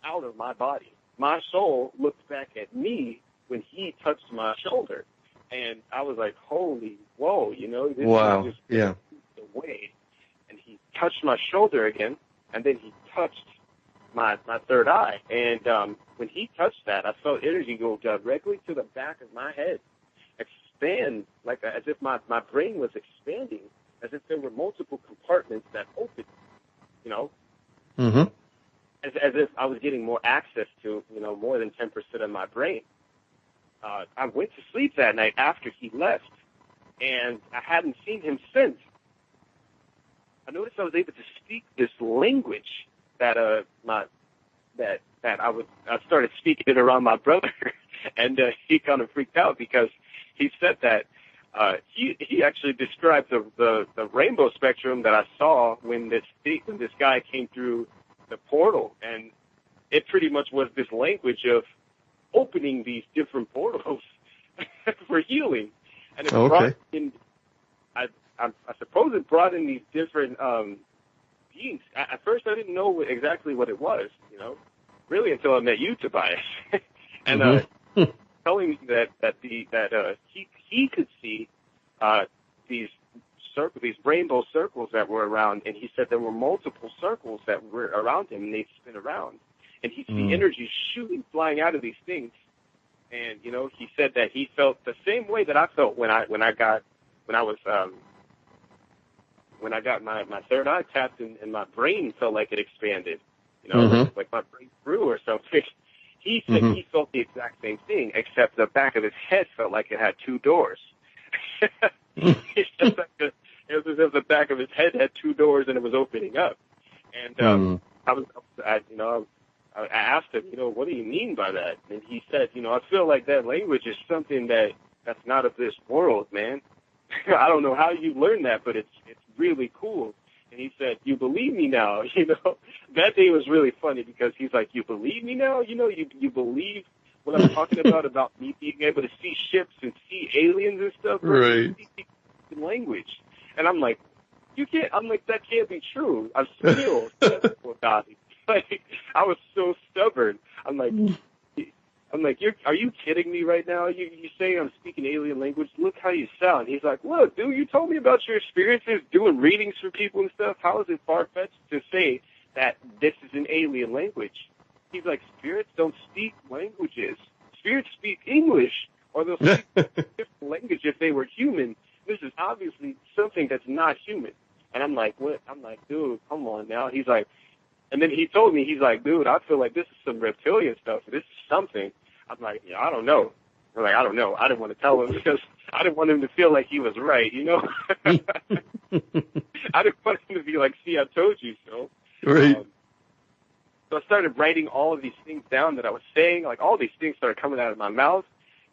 out of my body. My soul looked back at me when he touched my shoulder. And I was like, holy, whoa, you know, this is just the way. And he touched my shoulder again, and then he touched my third eye. And when he touched that, I felt energy go directly to the back of my head, expand, like as if my brain was expanding, as if there were multiple compartments that opened, you know, Mm-hmm. as if I was getting more access to, more than 10% of my brain. I went to sleep that night after he left, and I hadn't seen him since. I noticed I was able to speak this language that I started speaking it around my brother, and he kind of freaked out because he said that he actually described the rainbow spectrum that I saw when this guy came through the portal, and it pretty much was this language of opening these different portals for healing, and it brought in. I suppose it brought in these different beings. At first, I didn't know exactly what it was, really until I met you, Tobias, and telling me that he could see these rainbow circles that were around, and he said there were multiple circles that were around him, and they'd spin around, and he'd see energy flying out of these things, and he said that he felt the same way that I felt when I got my third eye tapped and my brain felt like it expanded, like my brain grew or something. He said he felt the exact same thing, except the back of his head felt like it had two doors. It's just like it was as if the back of his head had two doors and it was opening up. And I asked him, what do you mean by that? And he said, I feel like that language is something that's not of this world, man. I don't know how you learned that, but it's really cool. And he said, you believe me now, That day was really funny because he's like, you believe me now? You believe what I'm talking about me being able to see ships and see aliens and stuff? Right. In language. And I'm like, that can't be true. I'm still skeptical about it. Like, I was so stubborn. I'm like, are you kidding me right now? You say I'm speaking alien language. Look how you sound. He's like, look, dude, you told me about your experiences doing readings for people and stuff. How is it far-fetched to say that this is an alien language? He's like, spirits don't speak languages. Spirits speak English, or they'll speak a different language if they were human. This is obviously something that's not human. And I'm like, what? I'm like, dude, come on now. He's like, and then he told me, he's like, dude, I feel like this is some reptilian stuff. This is something. I'm like, yeah, I don't know. I'm like, I don't know. I didn't want to tell him because I didn't want him to feel like he was right, I didn't want him to be like, see, I told you so. Right. So I started writing all of these things down that I was saying. Like, all these things started coming out of my mouth.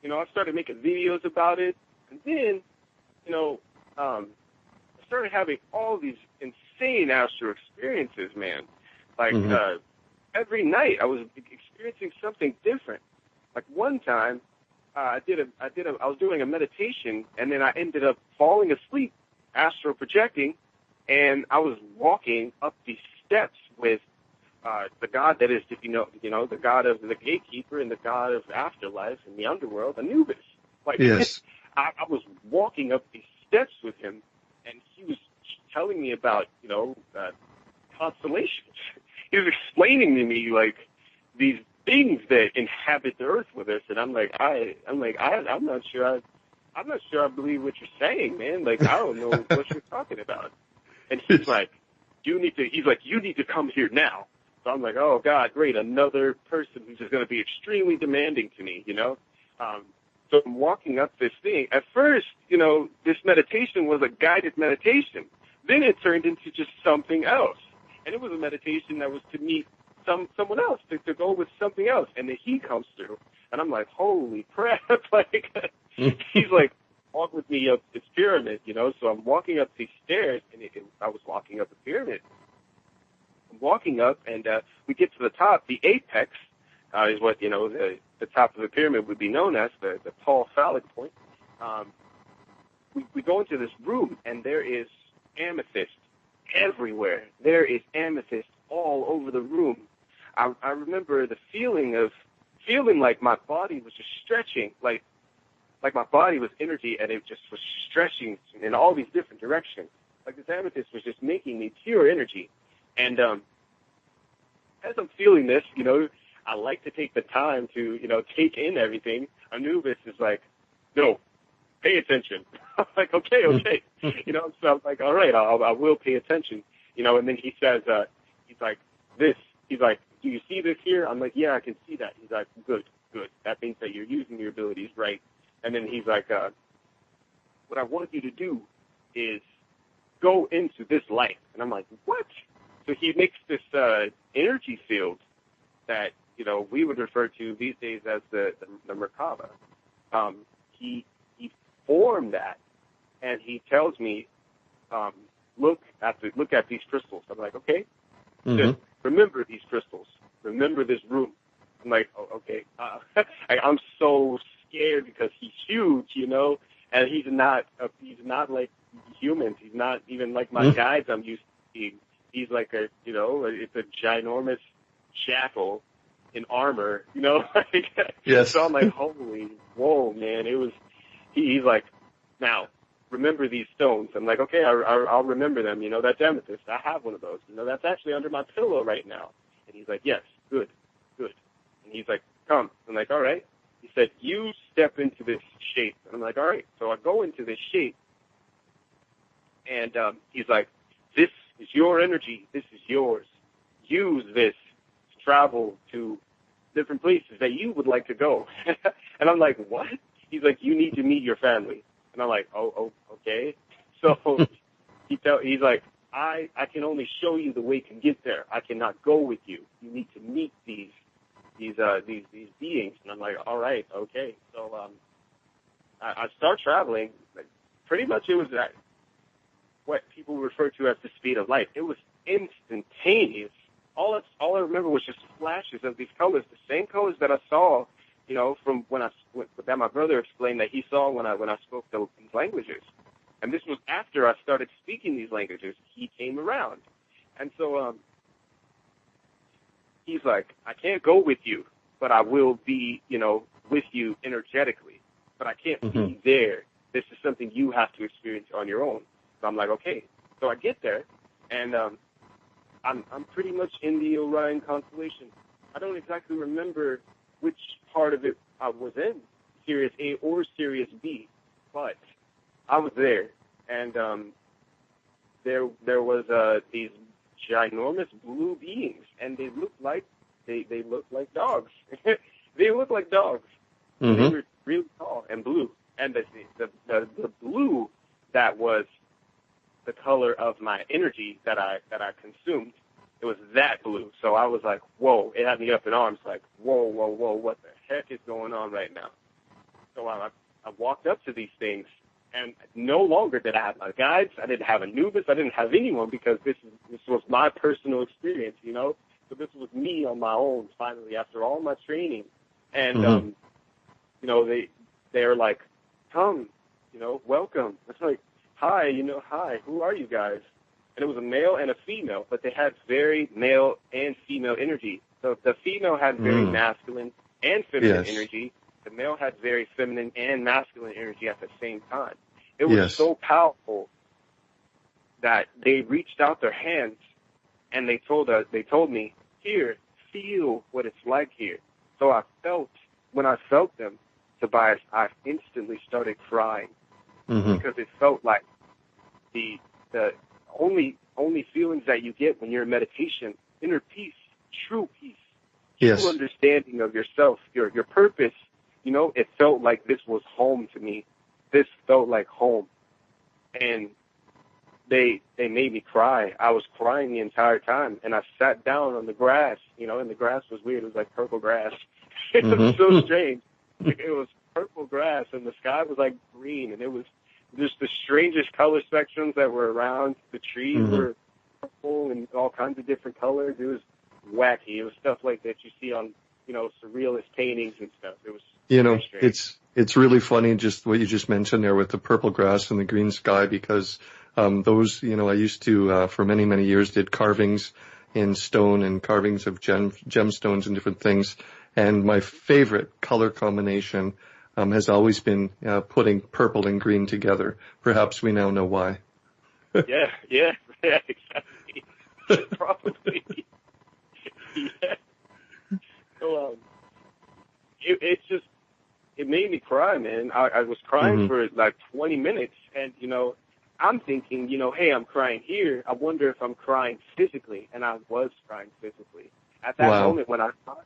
I started making videos about it. And then, I started having all these insane astral experiences, man. Like, every night I was experiencing something different. Like one time, I was doing a meditation, and then I ended up falling asleep, astral projecting, and I was walking up these steps with the god that is, the god of the gatekeeper and the god of afterlife and the underworld, Anubis. Like, yes. I was walking up these steps with him, and he was telling me about, constellations. He was explaining to me like these things that inhabit the earth with us, and I'm not sure I believe what you're saying, man. Like, I don't know what you're talking about. And he's like, you need to come here now. So I'm like, oh God, great, another person who's just going to be extremely demanding to me, So I'm walking up this thing. At first, this meditation was a guided meditation. Then it turned into just something else. And it was a meditation that was to meet someone else, to go with something else. And then he comes through. And I'm like, holy crap. Like, he's like, walk with me up this pyramid, So I'm walking up these stairs, and I was walking up the pyramid. I'm walking up, and we get to the top. The apex is what, the top of the pyramid would be known as, the tall phallic point. We go into this room, and there is amethyst everywhere. There is amethyst all over the room. I remember the feeling like my body was just stretching, like my body was energy, and it just was stretching in all these different directions. Like this amethyst was just making me pure energy. And as I'm feeling this, I like to take the time to, take in everything. Anubis is like, no, pay attention. I'm like, okay. So I'm like, all right, I will pay attention. And then he says, he's like, do you see this here? I'm like, yeah, I can see that. He's like, good. That means that you're using your abilities right. And then he's like, what I want you to do is go into this light. And I'm like, what? So he makes this energy field that, we would refer to these days as the Merkaba. He formed that, and he tells me, look at these crystals. I'm like, okay, just remember these crystals. Remember this room. I'm like, oh, okay. I'm so scared because he's huge, and he's not like humans. He's not even like my guides I'm used to seeing. He's like it's a ginormous jackal in armor, Yes. So I'm like, holy, whoa, man. He's like, now, remember these stones. I'm like, okay, I'll remember them. That's amethyst. I have one of those. That's actually under my pillow right now. And he's like, yes, good. And he's like, come. I'm like, all right. He said, you step into this shape. And I'm like, all right. So I go into this shape. And he's like, this is your energy. This is yours. Use this to travel to different places that you would like to go. And I'm like, what? He's like, you need to meet your family. And I'm like, oh, okay. So he's like, I can only show you the way to get there. I cannot go with you. You need to meet these beings. And I'm like, all right, okay. So I start traveling. Pretty much it was what people refer to as the speed of light. It was instantaneous. All I remember was just flashes of these colors, the same colors that I saw, from that my brother explained that he saw when I spoke these languages. And this was after I started speaking these languages. He came around. And so he's like, I can't go with you, but I will be, with you energetically. But I can't be there. This is something you have to experience on your own. So I'm like, okay. So I get there, and I'm pretty much in the Orion constellation. I don't exactly remember which part of it I was in, Sirius A or Sirius B, but I was there, and there was these ginormous blue beings, and they looked like dogs. They looked like dogs. They were really tall and blue, and the blue that was the color of my energy that I consumed. It was that blue. So I was like, whoa, it had me up in arms, like, whoa, what the heck is going on right now? So I walked up to these things, and no longer did I have my guides. I didn't have Anubis. I didn't have anyone, because this was my personal experience, So this was me on my own, finally, after all my training. And, they're like, come, welcome. It's like, hi, hi, who are you guys? And it was a male and a female, but they had very male and female energy. So the female had very masculine and feminine energy. The male had very feminine and masculine energy at the same time. It was so powerful that they reached out their hands and they told me, here, feel what it's like here. So when I felt them, Tobias, I instantly started crying because it felt like the only feelings that you get when you're in meditation, inner peace, true peace, true understanding of yourself, your purpose. It felt like this was home to me. This felt like home. And they made me cry. I was crying the entire time, and I sat down on the grass, and the grass was weird. It was like purple grass. It was so strange. It was purple grass, and the sky was like green, and it was just the strangest color spectrums that were around. The trees were purple and all kinds of different colors. It was wacky. It was stuff like that you see on, surrealist paintings and stuff. It was very strange. It's really funny just what you just mentioned there with the purple grass and the green sky, because those, I used to, for many, many years, did carvings in stone and carvings of gemstones and different things. And my favorite color combination has always been putting purple and green together. Perhaps we now know why. Yeah, exactly. Probably. Yeah. So it made me cry, man. I was crying for like 20 minutes, and I'm thinking, hey, I'm crying here. I wonder if I'm crying physically, and I was crying physically. At that moment when I thought,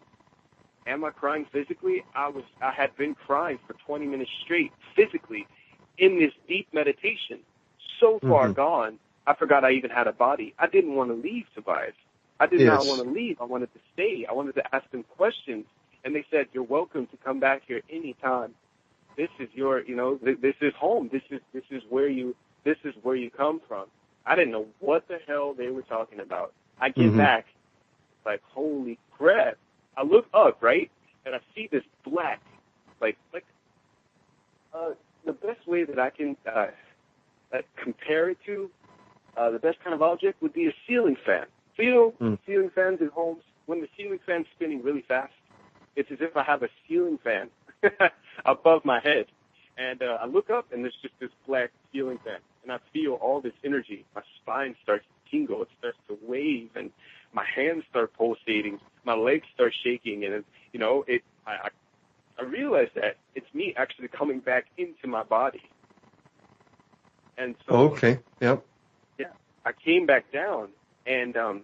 am I crying physically? I had been crying for 20 minutes straight physically in this deep meditation. So far gone, I forgot I even had a body. I didn't want to leave, Tobias. I did not want to leave. I wanted to stay. I wanted to ask them questions. And they said, you're welcome to come back here anytime. This is your, this is home. This is where you come from. I didn't know what the hell they were talking about. I get back, like, holy crap. I look up, right? And I see this black, the best way that I can compare it to, the best kind of object would be a ceiling fan. So, ceiling fans in homes, when the ceiling fan's spinning really fast, it's as if I have a ceiling fan above my head. And I look up, and there's just this black ceiling fan. And I feel all this energy. My spine starts to tingle. It starts to wave. And my hands start pulsating. My legs start shaking. And, I realize that it's me actually coming back into my body. And so... Okay, yep. Yeah, I came back down, and I'm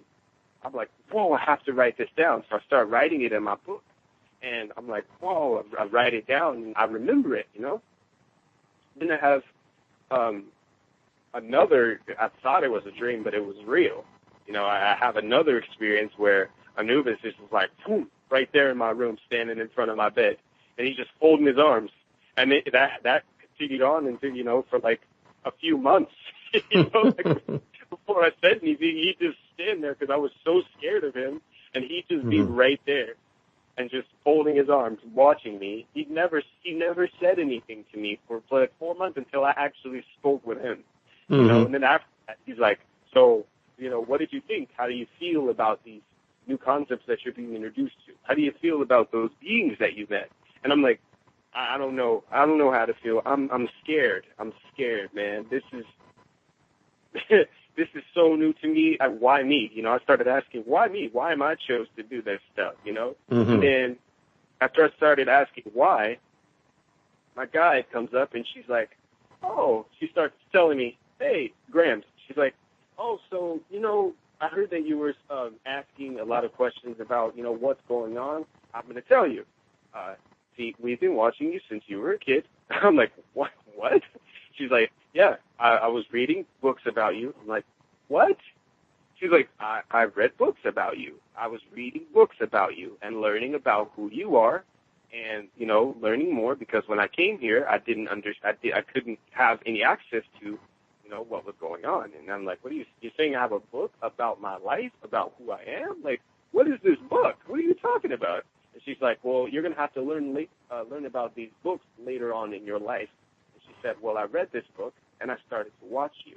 like, whoa, I have to write this down. So I start writing it in my book. And I'm like, whoa, I write it down, and I remember it, Then I have I thought it was a dream, but it was real. I have another experience where Anubis is just like, boom, right there in my room, standing in front of my bed. And he's just folding his arms. And that continued on until, for like a few months. Before I said anything, he'd just stand there because I was so scared of him. And he'd just be right there and just folding his arms, watching me. He never said anything to me for like 4 months until I actually spoke with him. And then after that, he's like, so, what did you think? How do you feel about these new concepts that you're being introduced to? How do you feel about those beings that you met? And I'm like, I don't know. I don't know how to feel. I'm scared. I'm scared, man. This is this is so new to me. Why me? I started asking, why me? Why am I chose to do this stuff? And then after I started asking why, my guide comes up and she's like, she starts telling me, hey, Grams. She's like, so, I heard that you were asking a lot of questions about, what's going on. I'm going to tell you. See, we've been watching you since you were a kid. I'm like, what? She's like, yeah, I was reading books about you. I'm like, what? She's like, I read books about you. I was reading books about you and learning about who you are and, learning more because when I came here, I didn't understand. I couldn't have any access to, what was going on. And I'm like, what are you're saying I have a book about my life, about who I am? Like, what is this book? What are you talking about? And she's like, well, you're going to have to learn about these books later on in your life. And she said, well, I read this book and I started to watch you.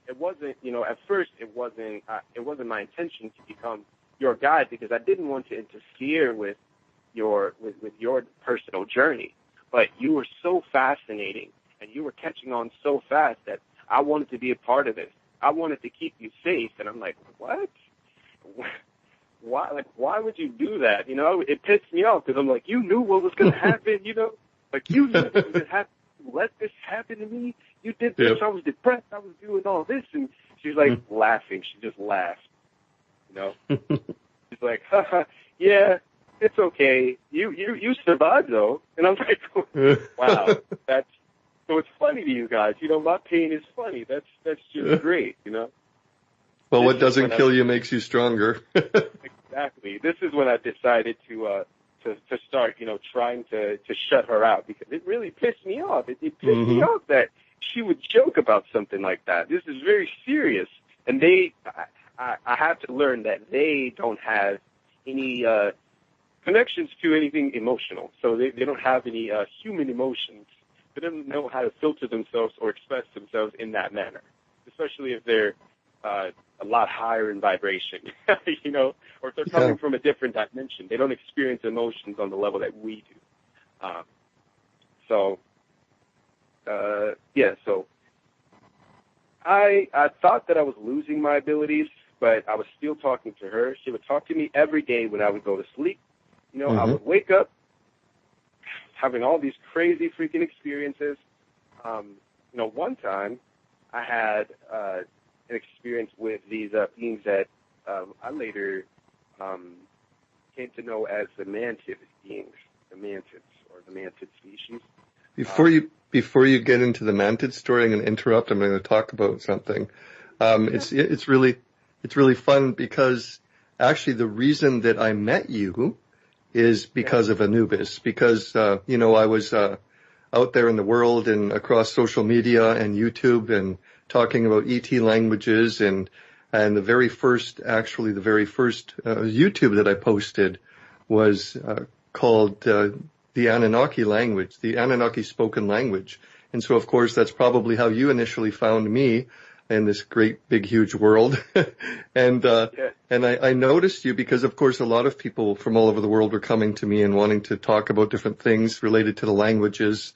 It wasn't, at first it wasn't my intention to become your guide because I didn't want to interfere with your personal journey. But you were so fascinating and you were catching on so fast that I wanted to be a part of it. I wanted to keep you safe. And I'm like, what? Why would you do that? It pissed me off because I'm like, you knew what was going to happen, like you knew what was going to happen. Let this happen to me. You did this. Yep. I was depressed. I was doing all this. And she's like laughing. She just laughed, She's like, yeah, it's okay. You survived though. And I'm like, wow, so it's funny to you guys. My pain is funny. That's just great, Well, what doesn't kill you makes you stronger. Exactly. This is when I decided to start, trying to shut her out because it really pissed me off. It pissed me off that she would joke about something like that. This is very serious. And I have to learn that they don't have any connections to anything emotional. So they don't have any human emotions. They don't know how to filter themselves or express themselves in that manner, especially if they're a lot higher in vibration, or if they're coming from a different dimension. They don't experience emotions on the level that we do. So I thought that I was losing my abilities, but I was still talking to her. She would talk to me every day when I would go to sleep. I would wake up having all these crazy freaking experiences. One time I had an experience with these beings that I later came to know as the mantid beings, the mantids or the mantid species. Before you get into the mantid story, I'm going to interrupt. I'm going to talk about something. It's really fun because actually the reason that I met you is because of Anubis. Because I was out there in the world and across social media and YouTube and talking about ET languages and the very first YouTube that I posted was called the Anunnaki language, the Anunnaki spoken language. And so, of course, that's probably how you initially found me in this great, big, huge world. And I noticed you because, of course, a lot of people from all over the world were coming to me and wanting to talk about different things related to the languages.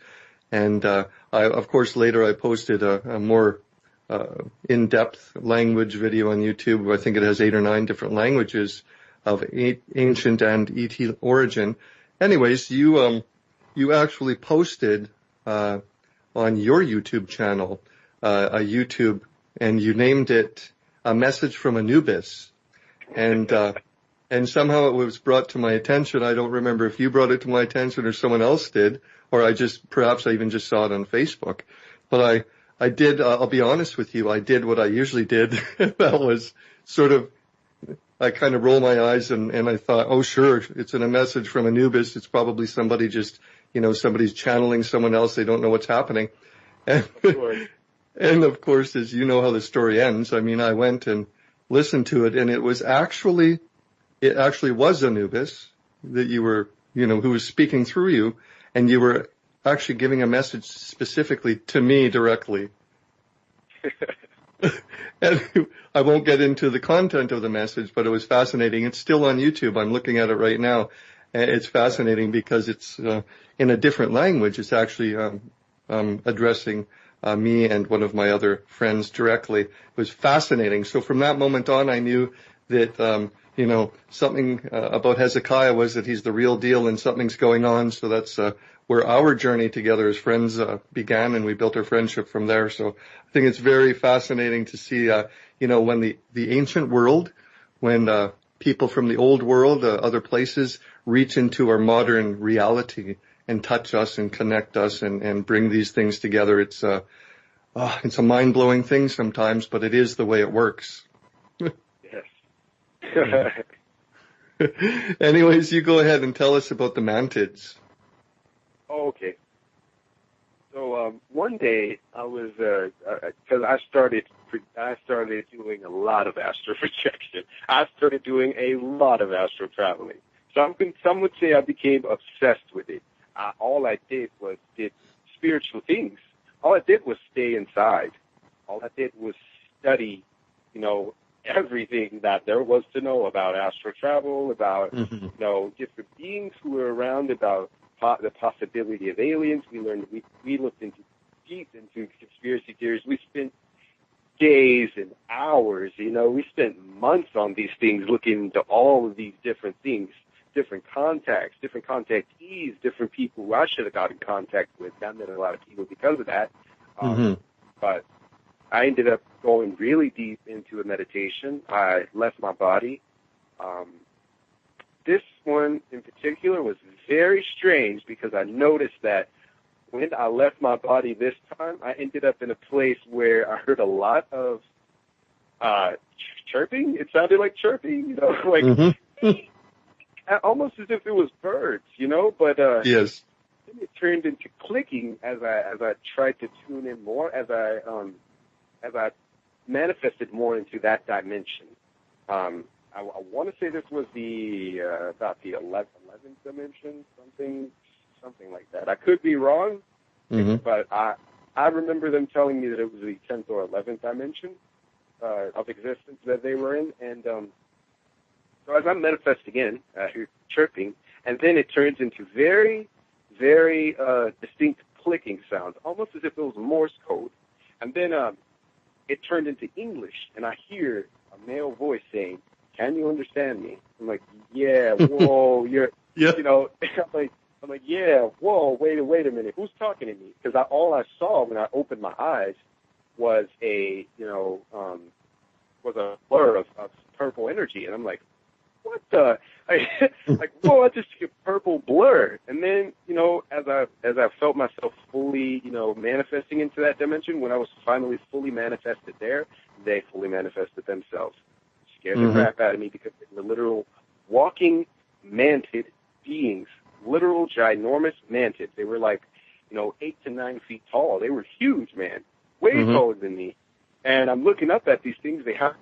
And of course, later I posted a more in-depth language video on YouTube. I think it has 8 or 9 different languages of ancient and ET origin. Anyways, you actually posted on your YouTube channel a YouTube, and you named it A Message from Anubis. And somehow it was brought to my attention. I don't remember if you brought it to my attention or someone else did, or perhaps I even just saw it on Facebook. But I did, I'll be honest with you, I did what I usually did. That was sort of, I kind of roll my eyes and I thought, oh sure, it's in A Message from Anubis. It's probably somebody just, somebody's channeling someone else. They don't know what's happening. And of course, as you know how the story ends, I mean, I went and listened to it and it actually was Anubis that you were, who was speaking through you, and you were actually giving a message specifically to me directly. And I won't get into the content of the message, but it was fascinating. It's still on YouTube. I'm looking at it right now. And it's fascinating because it's in a different language. It's actually addressing me and one of my other friends directly. It was fascinating. So from that moment on, I knew that, something about Hezekiah was that he's the real deal and something's going on. So that's where our journey together as friends began, and we built our friendship from there. So I think it's very fascinating to see, when the ancient world, when people from the old world, other places, reach into our modern reality and touch us and connect us and bring these things together. It's a mind-blowing thing sometimes, but it is the way it works. Yes. Anyways, you go ahead and tell us about the mantids. Oh, okay. So one day I was, because I started doing a lot of astral projection. I started doing a lot of astral traveling. Some would say I became obsessed with it. All I did was did spiritual things. All I did was stay inside. All I did was study, everything that there was to know about astral travel, about, different beings who were around, about the possibility of aliens. We looked deep into conspiracy theories. We spent days and hours, we spent months on these things, looking into all of these different things, different contacts, different contactees, different people who I should have got in contact with. I met a lot of people because of that. But I ended up going really deep into a meditation. I left my body. This one in particular was very strange because I noticed that when I left my body this time, I ended up in a place where I heard a lot of chirping. It sounded like chirping, almost as if it was birds, but yes. Then it turned into clicking as I tried to tune in more, as I manifested more into that dimension. I want to say this was about the 11th dimension, something like that. I could be wrong, but I remember them telling me that it was the 10th or 11th dimension of existence that they were in. And so as I manifest again, I hear chirping, and then it turns into very, very distinct clicking sounds, almost as if it was Morse code. And then it turned into English, and I hear a male voice saying, "Can you understand me?" I'm like, "Yeah, whoa, Yeah. I'm like, yeah, whoa, wait a minute, who's talking to me? Because all I saw when I opened my eyes was a blur of purple energy, and I'm like, what the? Like, whoa, I just see a purple blur. And then, as I felt myself fully, manifesting into that dimension, when I was finally fully manifested there, they fully manifested themselves. Scared the crap out of me because they were literal walking mantid beings, literal ginormous mantids. They were like, 8 to 9 feet tall. They were huge, man, way taller than me. And I'm looking up at these things. They have.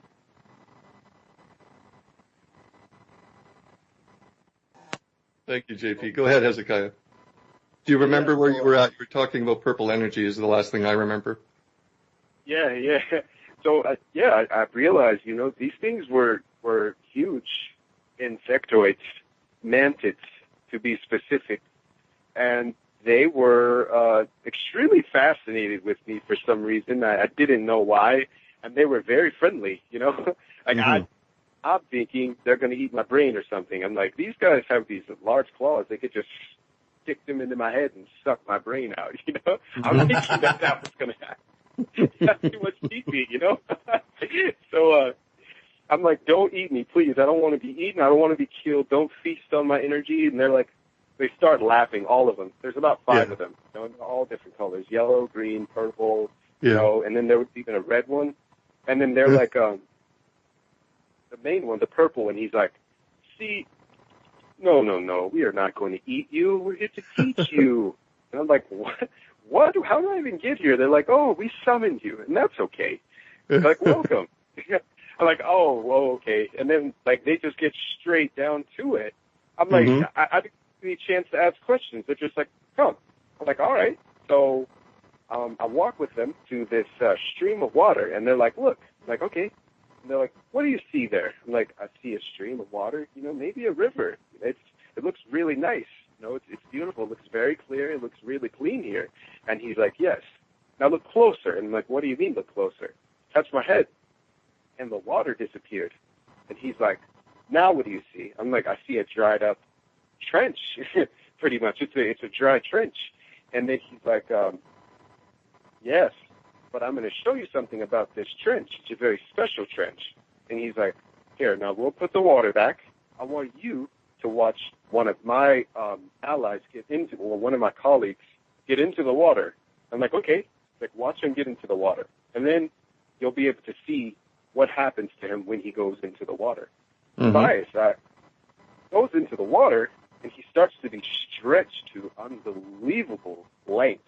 Thank you, JP. Go ahead, Hezekiah. Do you remember where you were at? You were talking about purple energy is the last thing I remember. Yeah. So, I realized, these things were huge insectoids, mantids, to be specific. And they were extremely fascinated with me for some reason. I didn't know why. And they were very friendly, Like, I'm thinking they're going to eat my brain or something. I'm like, these guys have these large claws. They could just stick them into my head and suck my brain out, I'm thinking that was going to happen. That's too much TV, So I'm like, don't eat me, please. I don't want to be eaten. I don't want to be killed. Don't feast on my energy. And they're like, they start laughing, all of them. There's about 5 of them, all different colors, yellow, green, purple, and then there was even a red one. And then they're like, the main one, the purple one, he's like, see, no, we are not going to eat you. We're here to teach you. And I'm like, what? What? How did I even get here? They're like, oh, we summoned you, and that's okay. They're like, welcome. I'm like, oh, well, okay. And then, like, they just get straight down to it. I'm like, I didn't get any chance to ask questions. They're just like, come. I'm like, all right. So I walk with them to this stream of water, and they're like, look. I'm like, okay. And they're like, what do you see there? I'm like, I see a stream of water, maybe a river. It looks really nice. It's beautiful. It looks very clear. It looks really clean here. And he's like, yes. Now look closer. And I'm like, what do you mean look closer? Touch my head. And the water disappeared. And he's like, now what do you see? I'm like, I see a dried up trench, pretty much. It's a dry trench. And then he's like, yes. But I'm going to show you something about this trench. It's a very special trench. And he's like, here, now we'll put the water back. I want you to watch one of my allies one of my colleagues get into the water. I'm like, okay. Like, watch him get into the water. And then you'll be able to see what happens to him when he goes into the water. Tobias goes into the water, and he starts to be stretched to unbelievable lengths.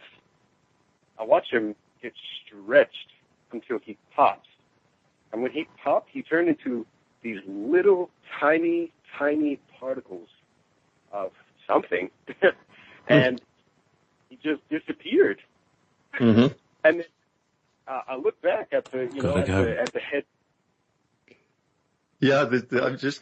I watch him get stretched until he pops. And when he popped, he turned into these little tiny particles of something. And he just disappeared. And then I look back at the, at the head. Yeah, I was just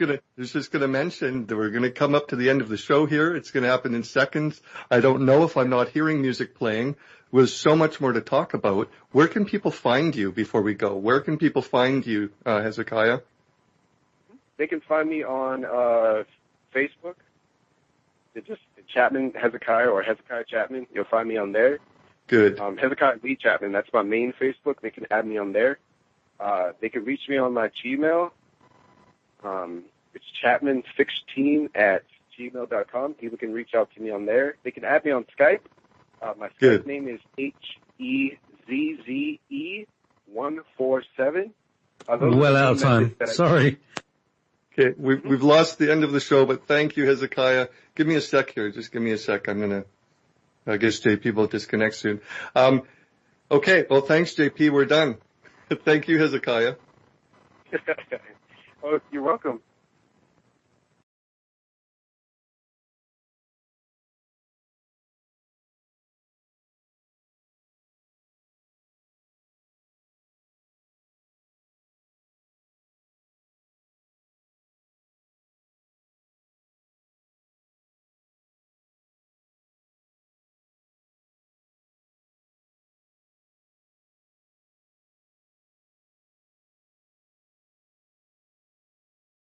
gonna mention that we're gonna come up to the end of the show here. It's gonna happen in seconds. I don't know if I'm not hearing music playing. There's so much more to talk about. Where can people find you before we go? Where can people find you, Hezekiah? They can find me on Facebook. It's just Chapman Hezekiah or Hezekiah Chapman. You'll find me on there. Good. Hezekiah Lee Chapman. That's my main Facebook. They can add me on there. They can reach me on my Gmail. It's chapman16@gmail.com. People can reach out to me on there. They can add me on Skype. My Skype name is HEZZE147. Well out of time. Sorry. Okay, we've lost the end of the show, but thank you, Hezekiah. Give me a sec here. Just give me a sec. I guess JP will disconnect soon. Okay, well, thanks, JP. We're done. Thank you, Hezekiah. Oh, you're welcome.